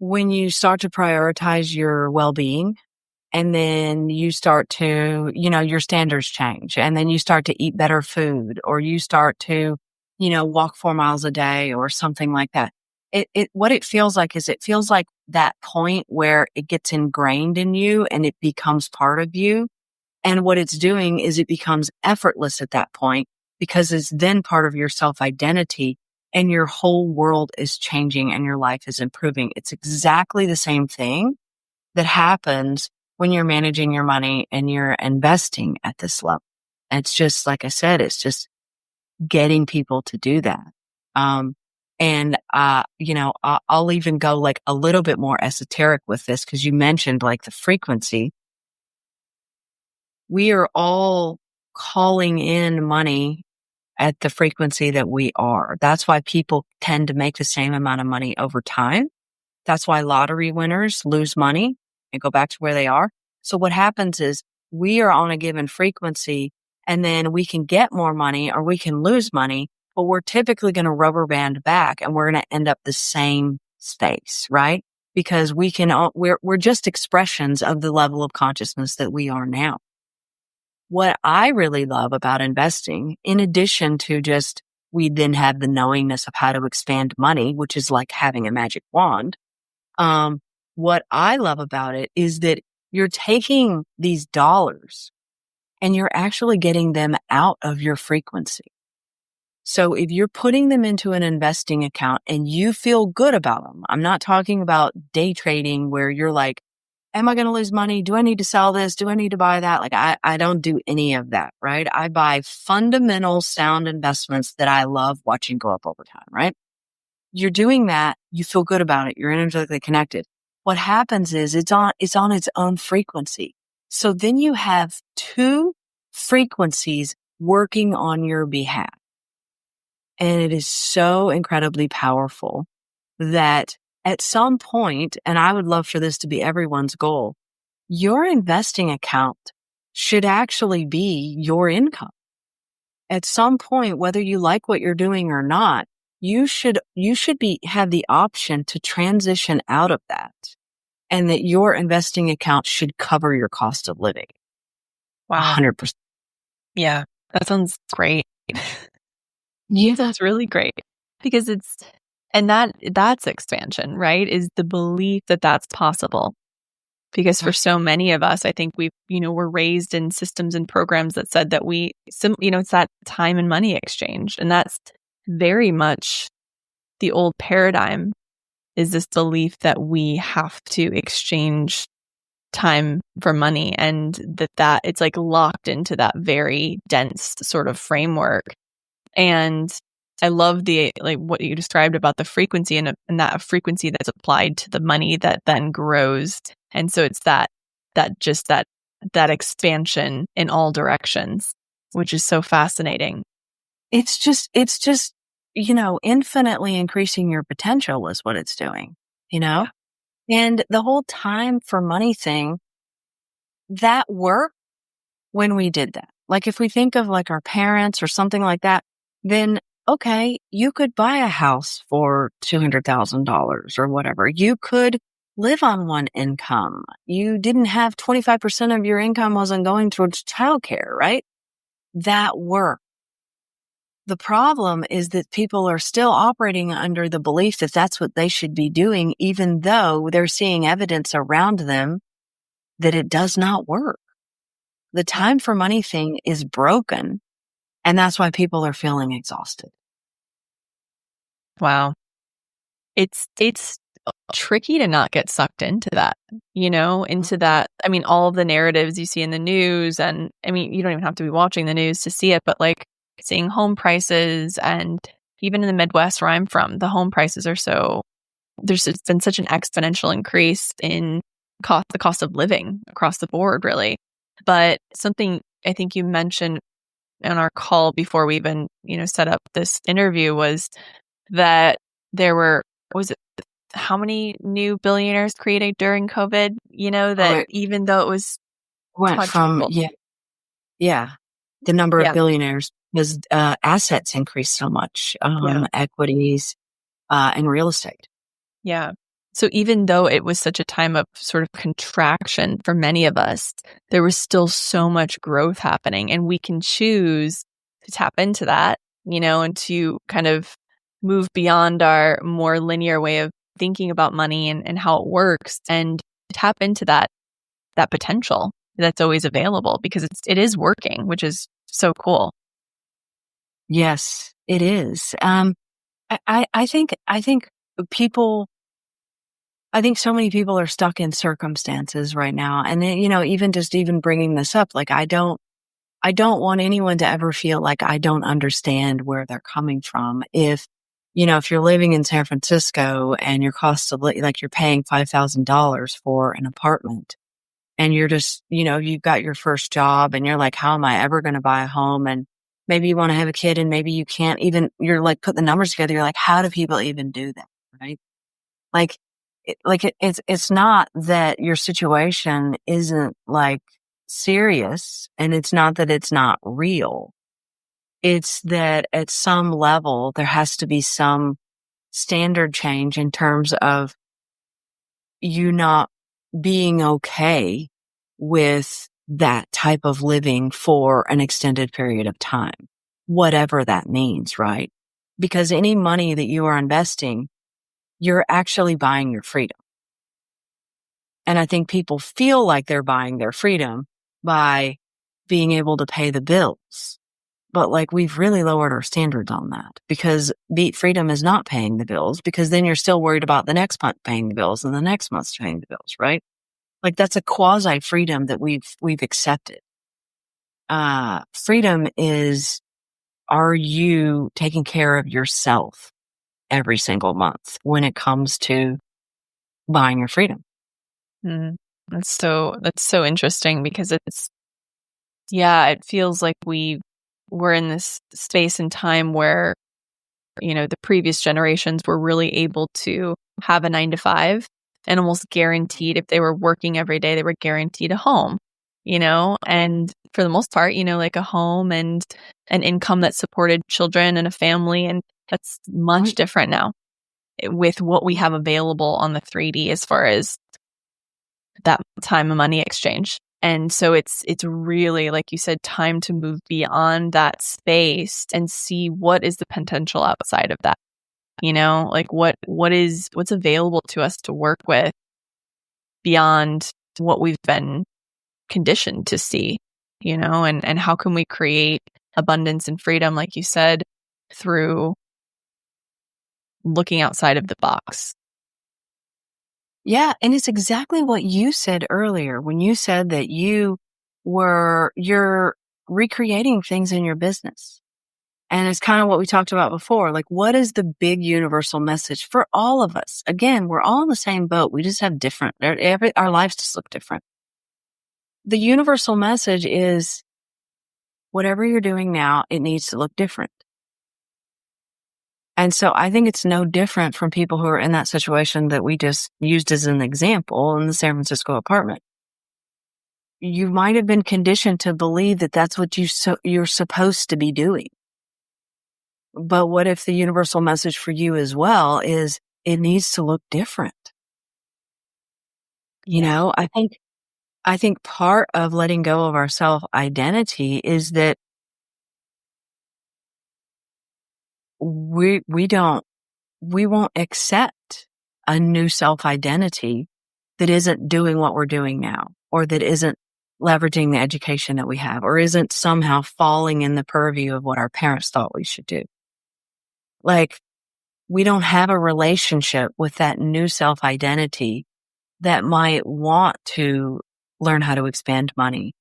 when you start to prioritize your well-being, and then you start to, your standards change, and then you start to eat better food, or you start to, walk 4 miles a day or something like that. What it feels like is, it feels like that point where it gets ingrained in you and it becomes part of you. And what it's doing is it becomes effortless at that point, because it's then part of your self-identity, and your whole world is changing and your life is improving. It's exactly the same thing that happens when you're managing your money and you're investing at this level. It's just, like I said, it's just getting people to do that. I'll even go like a little bit more esoteric with this, because you mentioned like the frequency. We are all calling in money at the frequency that we are. That's why people tend to make the same amount of money over time. That's why lottery winners lose money and go back to where they are. So what happens is, we are on a given frequency, and then we can get more money or we can lose money, but we're typically going to rubber band back, and we're going to end up the same space, right? Because we're just expressions of the level of consciousness that we are now. What I really love about investing, in addition to just, we then have the knowingness of how to expand money, which is like having a magic wand. What I love about it is that you're taking these dollars and you're actually getting them out of your frequency. So if you're putting them into an investing account and you feel good about them, I'm not talking about day trading where you're like, am I going to lose money? Do I need to sell this? Do I need to buy that? Like I don't do any of that, right? I buy fundamental sound investments that I love watching go up over time, right? You're doing that. You feel good about it. You're energetically connected. What happens is it's on its own frequency. So then you have two frequencies working on your behalf. And it is so incredibly powerful that at some point, and I would love for this to be everyone's goal, your investing account should actually be your income. At some point, whether you like what you're doing or not, you should have the option to transition out of that, and that your investing account should cover your cost of living. Wow. 100%. Yeah, that sounds great. Yeah, that's really great because that's expansion, right? Is the belief that that's possible. Because for so many of us, I think we're raised in systems and programs that said that it's that time and money exchange. And that's very much the old paradigm, is this belief that we have to exchange time for money, and that it's like locked into that very dense sort of framework. And I love what you described about the frequency and that frequency that's applied to the money that then grows. And so it's that expansion in all directions, which is so fascinating. It's just, infinitely increasing your potential is what it's doing, Yeah. And the whole time for money thing, that worked when we did that. Like if we think of like our parents or something like that, then okay, you could buy a house for $200,000 or whatever. You could live on one income. You didn't have 25% of your income wasn't going towards childcare, right? That worked. The problem is that people are still operating under the belief that that's what they should be doing, even though they're seeing evidence around them that it does not work. The time for money thing is broken, and that's why people are feeling exhausted. Wow. It's tricky to not get sucked into that, into that. I mean, all of the narratives you see in the news, and I mean, you don't even have to be watching the news to see it, but like seeing home prices, and even in the Midwest where I'm from, the home prices are there's been such an exponential increase in the cost of living across the board, really. But something I think you mentioned on our call before we even, set up this interview was that was it how many new billionaires created during COVID? That even though it was went from, the number of billionaires was assets increased so much, equities, and real estate. Yeah. So even though it was such a time of sort of contraction for many of us, there was still so much growth happening, and we can choose to tap into that, and to kind of move beyond our more linear way of thinking about money and how it works, and tap into that potential that's always available, because it is working, which is so cool. Yes, it is. I think so many people are stuck in circumstances right now. And then, even bringing this up, like, I don't want anyone to ever feel like I don't understand where they're coming from. If you're living in San Francisco and your cost of like you're paying $5,000 for an apartment, and you're just, you've got your first job and you're like, how am I ever going to buy a home? And maybe you want to have a kid and maybe you can't even, you're like, put the numbers together. You're like, how do people even do that? Right? It's not that your situation isn't like serious, and it's not that it's not real. It's that at some level, there has to be some standard change in terms of you not being okay with that type of living for an extended period of time, whatever that means, right? Because any money that you are investing, you're actually buying your freedom. And I think people feel like they're buying their freedom by being able to pay the bills. But like, we've really lowered our standards on that, because freedom is not paying the bills, because then you're still worried about the next month paying the bills and the next month's paying the bills, right? Like that's a quasi freedom that we've accepted. Freedom is, are you taking care of yourself every single month when it comes to buying your freedom? Mm. That's so interesting because it feels like we're in this space and time where, the previous generations were really able to have a 9 to 5 and almost guaranteed if they were working every day, they were guaranteed a home, and for the most part, like a home and an income that supported children and a family. And that's much Right. different now with what we have available on the 3D as far as that time and money exchange. And so it's really, like you said, time to move beyond that space and see what is the potential outside of that. Like what's available to us to work with beyond what we've been conditioned to see, and how can we create abundance and freedom, like you said, through looking outside of the box. Yeah. And it's exactly what you said earlier when you said that you're recreating things in your business. And it's kind of what we talked about before. Like, what is the big universal message for all of us? Again, we're all in the same boat. We just have our lives just look different. The universal message is whatever you're doing now, it needs to look different. And so I think it's no different from people who are in that situation that we just used as an example in the San Francisco apartment. You might have been conditioned to believe that that's what you're supposed to be doing. But what if the universal message for you as well is it needs to look different? Yeah. I think part of letting go of our self-identity is that we won't accept a new self-identity that isn't doing what we're doing now, or that isn't leveraging the education that we have, or isn't somehow falling in the purview of what our parents thought we should do. Like, we don't have a relationship with that new self-identity that might want to learn how to expand money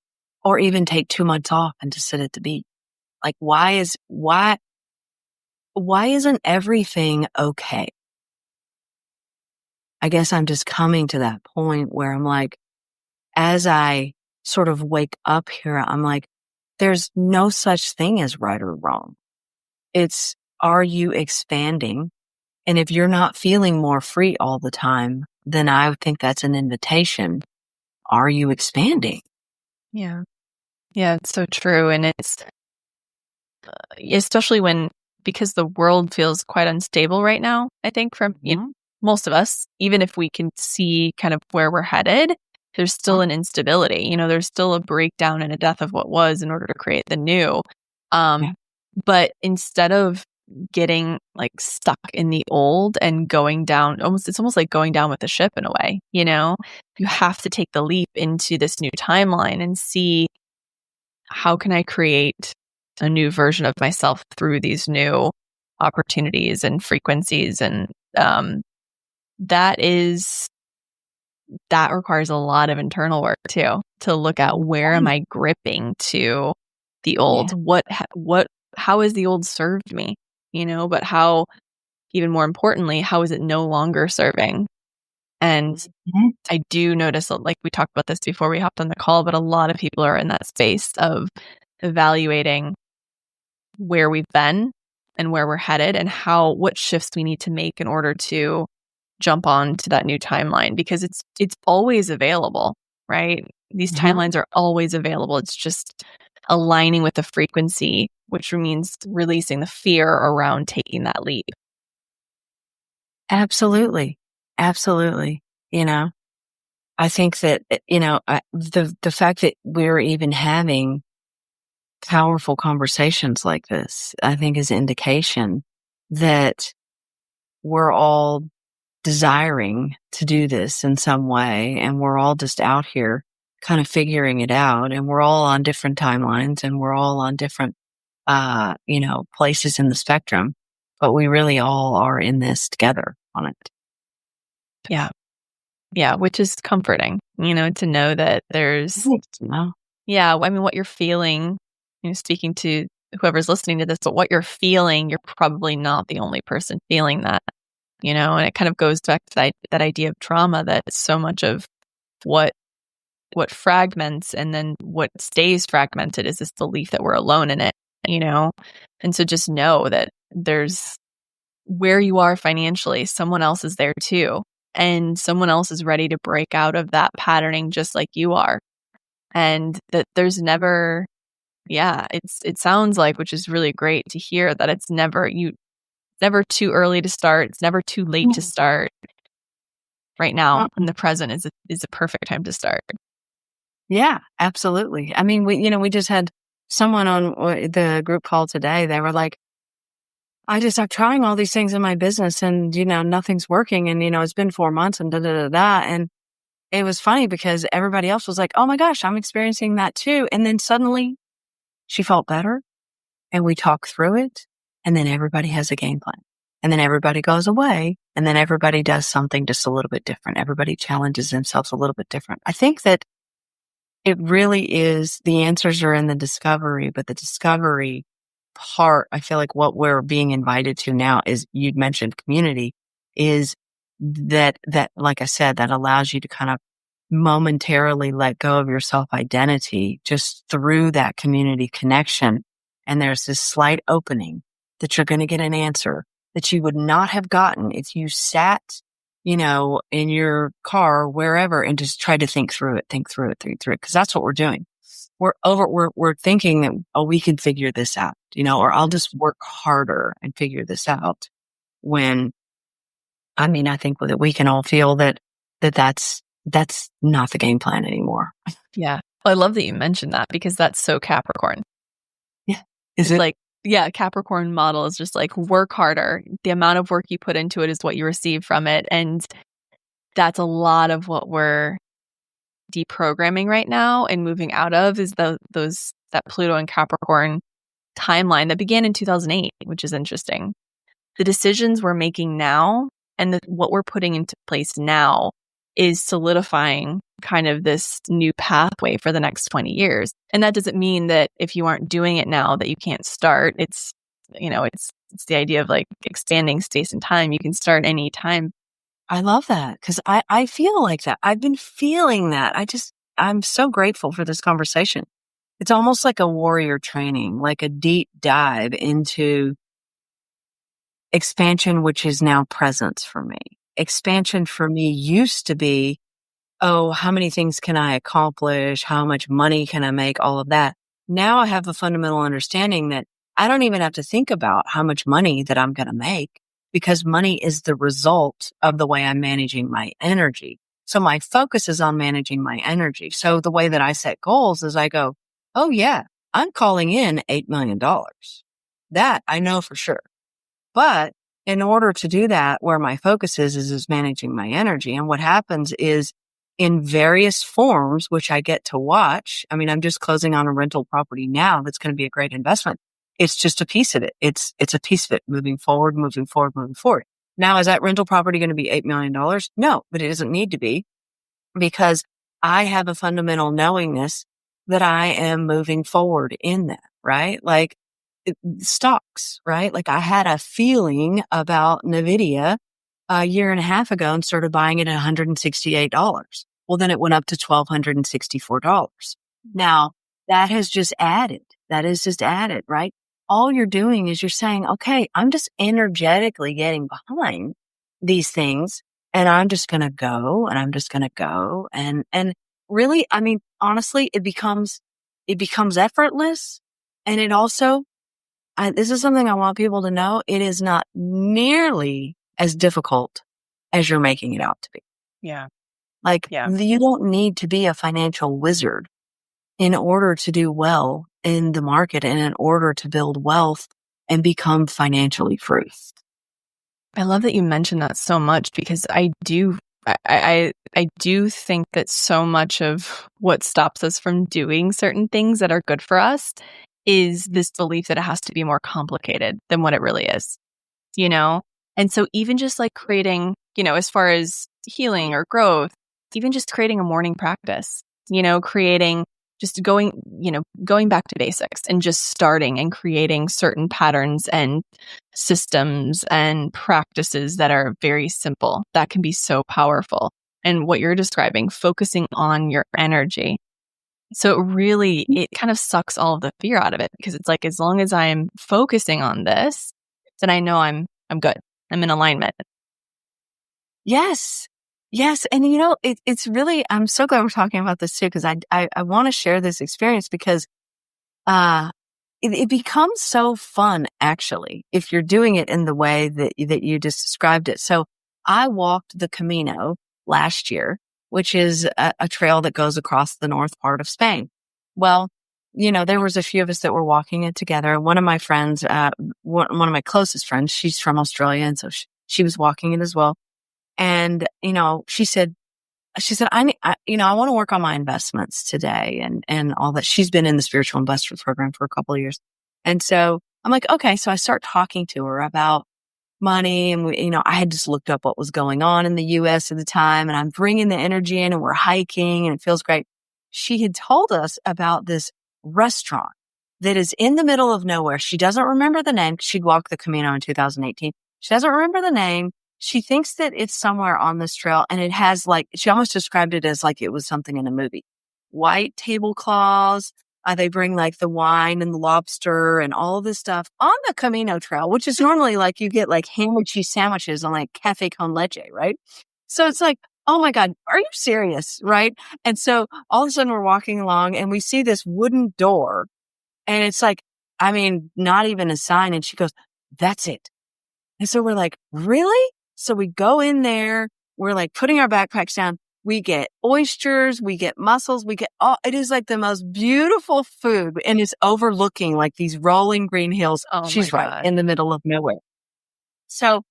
or even take 2 months off and to sit at the beach. Like, why isn't everything okay? I guess I'm just coming to that point where I'm like, as I sort of wake up here, I'm like, there's no such thing as right or wrong. It's, are you expanding? And if you're not feeling more free all the time, then I would think that's an invitation. Are you expanding? Yeah. Yeah, it's so true. And it's especially because the world feels quite unstable right now, I think from most of us, even if we can see kind of where we're headed, there's still an instability. There's still a breakdown and a death of what was in order to create the new. But instead of getting like stuck in the old and going down, it's almost like going down with the ship in a way, you have to take the leap into this new timeline and see, how can I create a new version of myself through these new opportunities and frequencies? And that requires a lot of internal work too, to look at where am I gripping to the old? How has the old served me? But how, even more importantly, how is it no longer serving? And I do notice, like we talked about this before we hopped on the call, but a lot of people are in that space of evaluating where we've been and where we're headed and what shifts we need to make in order to jump on to that new timeline, because it's always available, right? These timelines are always available. It's just aligning with the frequency, which means releasing the fear around taking that leap. Absolutely. Absolutely. I think that, the fact that we're even having powerful conversations like this, I think is indication that we're all desiring to do this in some way. And we're all just out here kind of figuring it out. And we're all on different timelines and we're all on different, places in the spectrum, but we really all are in this together on it. Yeah. Yeah, which is comforting, to know that there's, yeah, I mean, what you're feeling, speaking to whoever's listening to this, but what you're feeling, you're probably not the only person feeling that, and it kind of goes back to that idea of trauma, that so much of what fragments and then what stays fragmented is this belief that we're alone in it, and so just know that there's where you are financially, someone else is there too. And someone else is ready to break out of that patterning just like you are. And that there's never, yeah, it sounds like, which is really great to hear, that it's never too early to start. It's never too late to start. Right now, in the present is a perfect time to start. Yeah, absolutely. I mean, we just had someone on the group call today. They were like, I'm trying all these things in my business and, nothing's working. And, it's been 4 months and da, da, da, da. And it was funny because everybody else was like, oh my gosh, I'm experiencing that too. And then suddenly she felt better and we talked through it. And then everybody has a game plan, and then everybody goes away, and then everybody does something just a little bit different. Everybody challenges themselves a little bit different. I think that it really is, the answers are in the discovery, but the discovery part, I feel like what we're being invited to now is, you'd mentioned community, is that, like I said, that allows you to kind of momentarily let go of your self-identity just through that community connection. And there's this slight opening that you're going to get an answer that you would not have gotten if you sat, in your car, wherever, and just try to think through it. Cause that's what we're doing. We're thinking that, oh, we can figure this out, or I'll just work harder and figure this out. When, I think that we can all feel that's not the game plan anymore. Yeah. Well, I love that you mentioned that, because that's so Capricorn. Yeah. Is it? Like, yeah, Capricorn model is just like, work harder. The amount of work you put into it is what you receive from it. And that's a lot of what we're deprogramming right now and moving out of, is that Pluto and Capricorn timeline that began in 2008, which is interesting. The decisions we're making now and what we're putting into place now is solidifying kind of this new pathway for the next 20 years. And that doesn't mean that if you aren't doing it now that you can't start. It's the idea of like expanding space and time. You can start any time. I love that, because I feel like that. I've been feeling that. I'm so grateful for this conversation. It's almost like a warrior training, like a deep dive into expansion, which is now presence for me. Expansion for me used to be, oh, how many things can I accomplish? How much money can I make? All of that. Now I have a fundamental understanding that I don't even have to think about how much money that I'm going to make, because money is the result of the way I'm managing my energy. So my focus is on managing my energy. So the way that I set goals is I go, oh yeah, I'm calling in $8 million. That I know for sure. But in order to do that, where my focus is managing my energy. And what happens is, in various forms, which I get to watch. I mean, I'm just closing on a rental property now that's going to be a great investment. It's just a piece of it. It's a piece of it moving forward. Now, is that rental property going to be $8 million? No, but it doesn't need to be, because I have a fundamental knowingness that I am moving forward in that, right? Like stocks, right? Like I had a feeling about NVIDIA a year and a half ago and started buying it at $168. Well, then it went up to $1,264. Now that has just added. Right? All you're doing is you're saying, okay, I'm just energetically getting behind these things, and I'm just going to go, and really, I mean, honestly, it becomes effortless. And it also, this is something I want people to know. It is not nearly as difficult as you're making it out to be. Yeah. You don't need to be a financial wizard in order to do well in the market and in order to build wealth and become financially free. I love that you mentioned that so much, because I do think that so much of what stops us from doing certain things that are good for us is this belief that it has to be more complicated than what it really is, And so even just like creating, as far as healing or growth, even just creating a morning practice, creating just going back to basics and just starting and creating certain patterns and systems and practices that are very simple. That can be so powerful. And what you're describing, focusing on your energy. So it kind of sucks all of the fear out of it, because it's like, as long as I'm focusing on this, then I know I'm good. I'm in alignment. Yes. Yes. And it's really, I'm so glad we're talking about this too, because I want to share this experience, because it becomes so fun, actually, if you're doing it in the way that you just described it. So I walked the Camino last year, which is a trail that goes across the north part of Spain. Well, there was a few of us that were walking it together. One of my friends, one of my closest friends, she's from Australia. And so she was walking it as well. And, she said, I want to work on my investments today and all that. She's been in the spiritual investor program for a couple of years. And so I'm like, okay. So I start talking to her about money, and I had just looked up what was going on in the US at the time, and I'm bringing the energy in, and we're hiking, and it feels great. She had told us about this restaurant that is in the middle of nowhere. She doesn't remember the name. She'd walked the Camino in 2018. She doesn't remember the name. She thinks that it's somewhere on this trail, and it has, like, she almost described it as like it was something in a movie. White tablecloths. They bring like the wine and the lobster and all of this stuff on the Camino trail, which is normally like you get like ham and cheese sandwiches on like cafe con leche, right? So it's like, oh my God, are you serious? Right? And so all of a sudden we're walking along and we see this wooden door, and it's like, not even a sign. And she goes, that's it. And so we're like, really? So we go in there, we're like putting our backpacks down. We get oysters, we get mussels, it is like the most beautiful food, and it's overlooking like these rolling green hills. Oh, she's my right God. in the middle of nowhere. So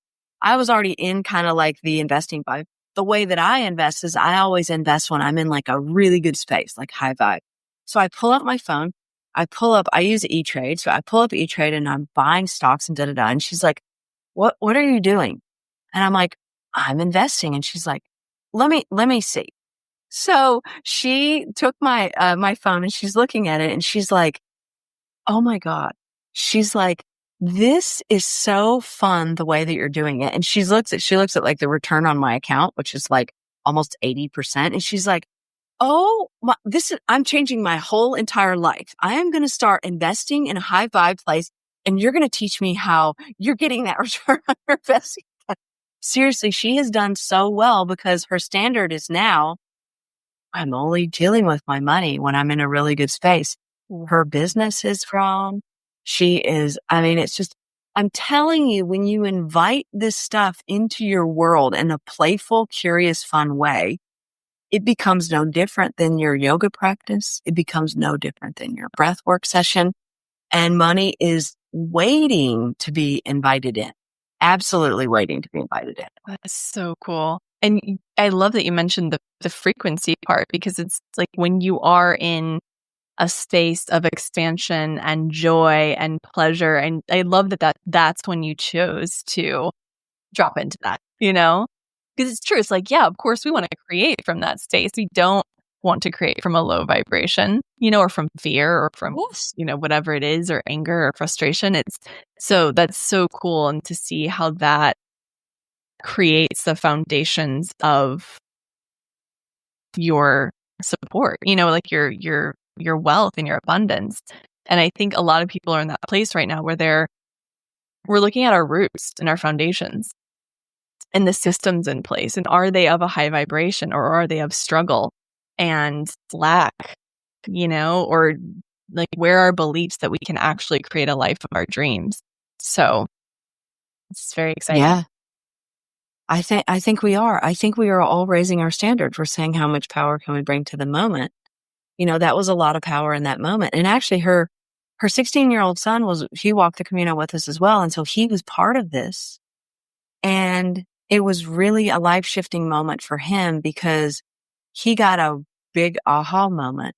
I was already in kind of like the investing vibe. The way that I invest is I always invest when I'm in like a really good space, like high vibe. So I pull up my phone, I use E-Trade. So I pull up E-Trade and I'm buying stocks and da-da-da. And she's like, what are you doing? And I'm like, I'm investing. And she's like, let me see. So she took my phone and she's looking at it and she's like, oh my God. She's like, this is so fun the way that you're doing it. And she looks at like the return on my account, which is like almost 80%. And she's like, I'm changing my whole entire life. I am going to start investing in a high vibe place, and you're going to teach me how you're getting that return on your investment. Seriously, she has done so well, because her standard is now, I'm only dealing with my money when I'm in a really good space. Her business has grown. It's just, I'm telling you, when you invite this stuff into your world in a playful, curious, fun way, it becomes no different than your yoga practice. It becomes no different than your breath work session. And money is waiting to be invited in. Absolutely waiting to be invited in. That's so cool. And I love that you mentioned the frequency part, because it's like when you are in a space of expansion and joy and pleasure, and I love that's when you chose to drop into that, because it's true. It's like, yeah, of course we want to create from that space. We don't want to create from a low vibration, or from fear, or from, whatever it is, or anger or frustration. That's so cool. And to see how that creates the foundations of your support, like your wealth and your abundance. And I think a lot of people are in that place right now where we're looking at our roots and our foundations and the systems in place. And are they of a high vibration, or are they of struggle and lack, or like, where are beliefs that we can actually create a life of our dreams? So it's very exciting. Yeah. I think we are. I think we are all raising our standards. We're saying, how much power can we bring to the moment? That was a lot of power in that moment. And actually her 16-year-old son he walked the Camino with us as well. And so he was part of this. And it was really a life-shifting moment for him, because he got a big aha moment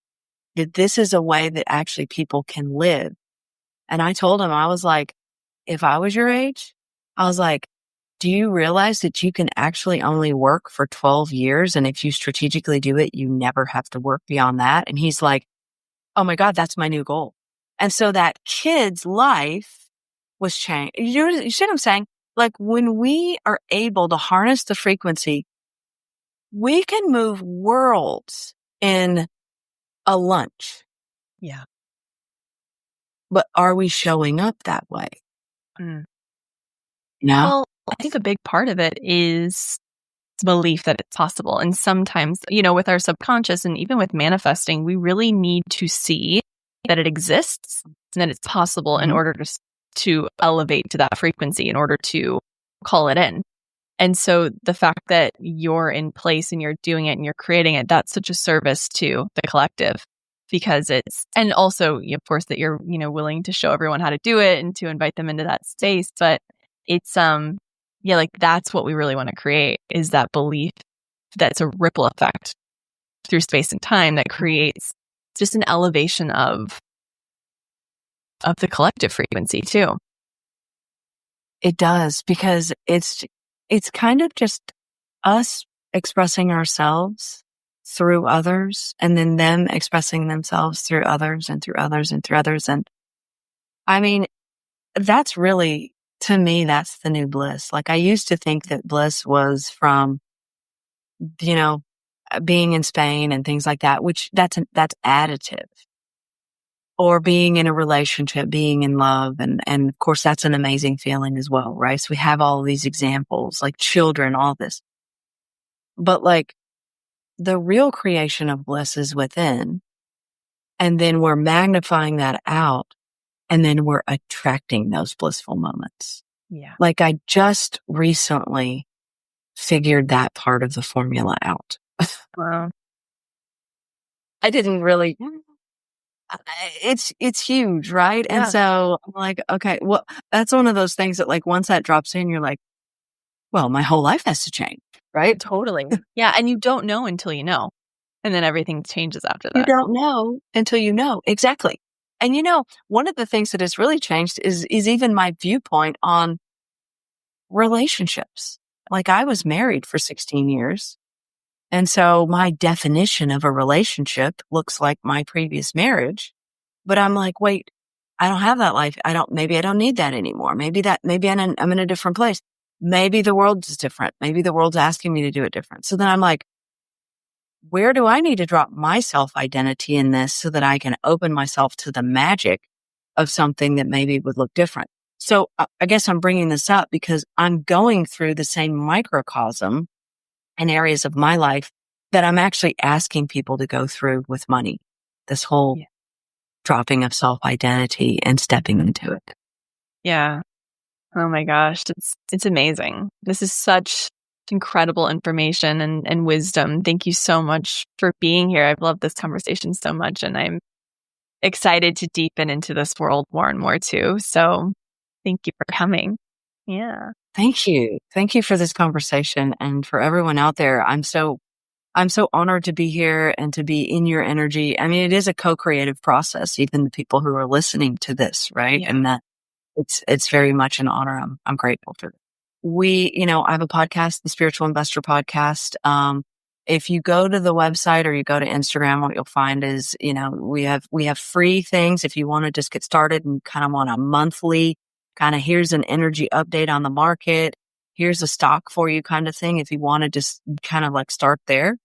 that this is a way that actually people can live. And I told him, I was like, if I was your age, I was like, do you realize that you can actually only work for 12 years? And if you strategically do it, you never have to work beyond that. And he's like, oh my God, that's my new goal. And so that kid's life was changed. You see what I'm saying? Like when we are able to harness the frequency, we can move worlds in a lunch. Yeah. But are we showing up that way? Mm. No. Well, I think a big part of it is belief that it's possible. And sometimes, with our subconscious and even with manifesting, we really need to see that it exists and that it's possible in order to elevate to that frequency, in order to call it in. And so the fact that you're in place and you're doing it and you're creating it, that's such a service to the collective, because and also, of course, that you're, willing to show everyone how to do it and to invite them into that space. But it's, like that's what we really want to create, is that belief that's a ripple effect through space and time that creates just an elevation of the collective frequency too. It does, because it's kind of just us expressing ourselves through others, and then them expressing themselves through others and through others and through others. And I mean, that's really, to me, that's the new bliss. Like I used to think that bliss was from, being in Spain and things like that, which that's additive. Or being in a relationship, being in love. And of course, that's an amazing feeling as well, right? So we have all of these examples, like children, all this. But like the real creation of bliss is within. And then we're magnifying that out. And then we're attracting those blissful moments. Yeah. Like I just recently figured that part of the formula out. Wow. I didn't really. It's huge, right? Yeah. And so I'm like, okay, well, that's one of those things that like once that drops in, you're like, well, my whole life has to change, right? Totally. Yeah. And you don't know until you know. And then everything changes after that. You don't know until you know. Exactly. And one of the things that has really changed is even my viewpoint on relationships. Like I was married for 16 years. And so my definition of a relationship looks like my previous marriage. But I'm like, wait, I don't have that life. Maybe I don't need that anymore. Maybe I'm in a different place. Maybe the world is different. Maybe the world's asking me to do it different. So then I'm like, where do I need to drop my self-identity in this so that I can open myself to the magic of something that maybe would look different? So I guess I'm bringing this up because I'm going through the same microcosm in areas of my life that I'm actually asking people to go through with money. This whole dropping of self-identity and stepping into it. Yeah. Oh my gosh. It's amazing. This is such incredible information and wisdom. Thank you so much for being here. I've loved this conversation so much, and I'm excited to deepen into this world more and more too. So thank you for coming. Yeah. Thank you. Thank you for this conversation. And for everyone out there, I'm so honored to be here and to be in your energy. I mean, it is a co-creative process, even the people who are listening to this, right? Yeah. And that it's very much an honor. I'm grateful for it. I have a podcast, the Spiritual Investor Podcast. If you go to the website or you go to Instagram, what you'll find is, we have free things if you want to just get started and kind of want a monthly kind of, here's an energy update on the market. Here's a stock for you kind of thing. If you want to just kind of like start there.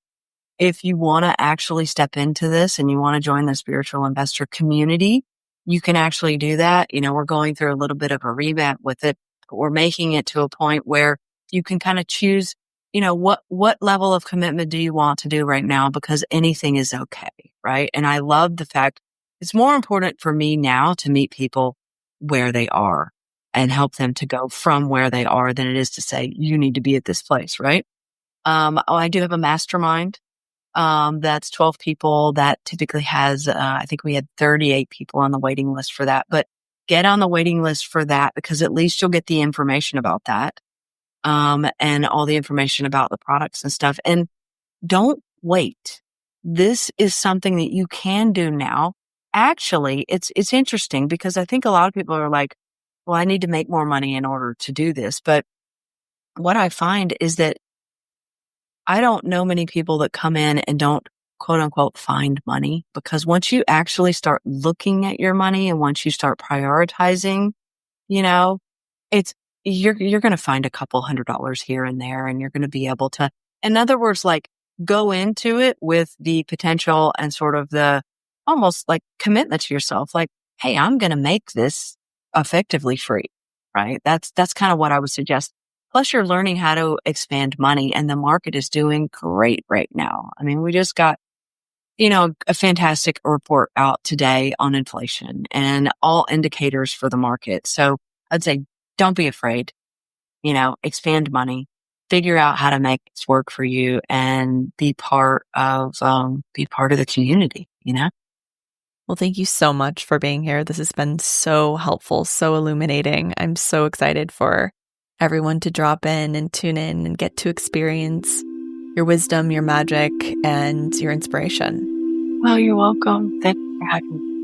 If you want to actually step into this and you want to join the spiritual investor community, you can actually do that. We're going through a little bit of a revamp with it, but we're making it to a point where you can kind of choose, what level of commitment do you want to do right now? Because anything is okay. Right. And I love the fact it's more important for me now to meet people where they are and help them to go from where they are than it is to say, you need to be at this place. Right. I do have a mastermind. That's 12 people that typically has, I think we had 38 people on the waiting list for that, but get on the waiting list for that because at least you'll get the information about that. And all the information about the products and stuff. And don't wait. This is something that you can do now. Actually, it's interesting because I think a lot of people are like, well, I need to make more money in order to do this. But what I find is that I don't know many people that come in and don't quote unquote find money, because once you actually start looking at your money and once you start prioritizing, you know, it's, you're going to find a couple $100 here and there, and you're going to be able to, in other words, like go into it with the potential and sort of the almost like commitment to yourself. Like, hey, I'm going to make this effectively free, right? That's kind of what I would suggest. Plus you're learning how to expand money, and the market is doing great right now. I mean, we just got, a fantastic report out today on inflation and all indicators for the market. So I'd say don't be afraid, expand money, figure out how to make this work for you, and be part of the community. Well, thank you so much for being here. This has been so helpful, so illuminating. I'm so excited for everyone to drop in and tune in and get to experience your wisdom, your magic, and your inspiration. Well, you're welcome. Thanks for having me.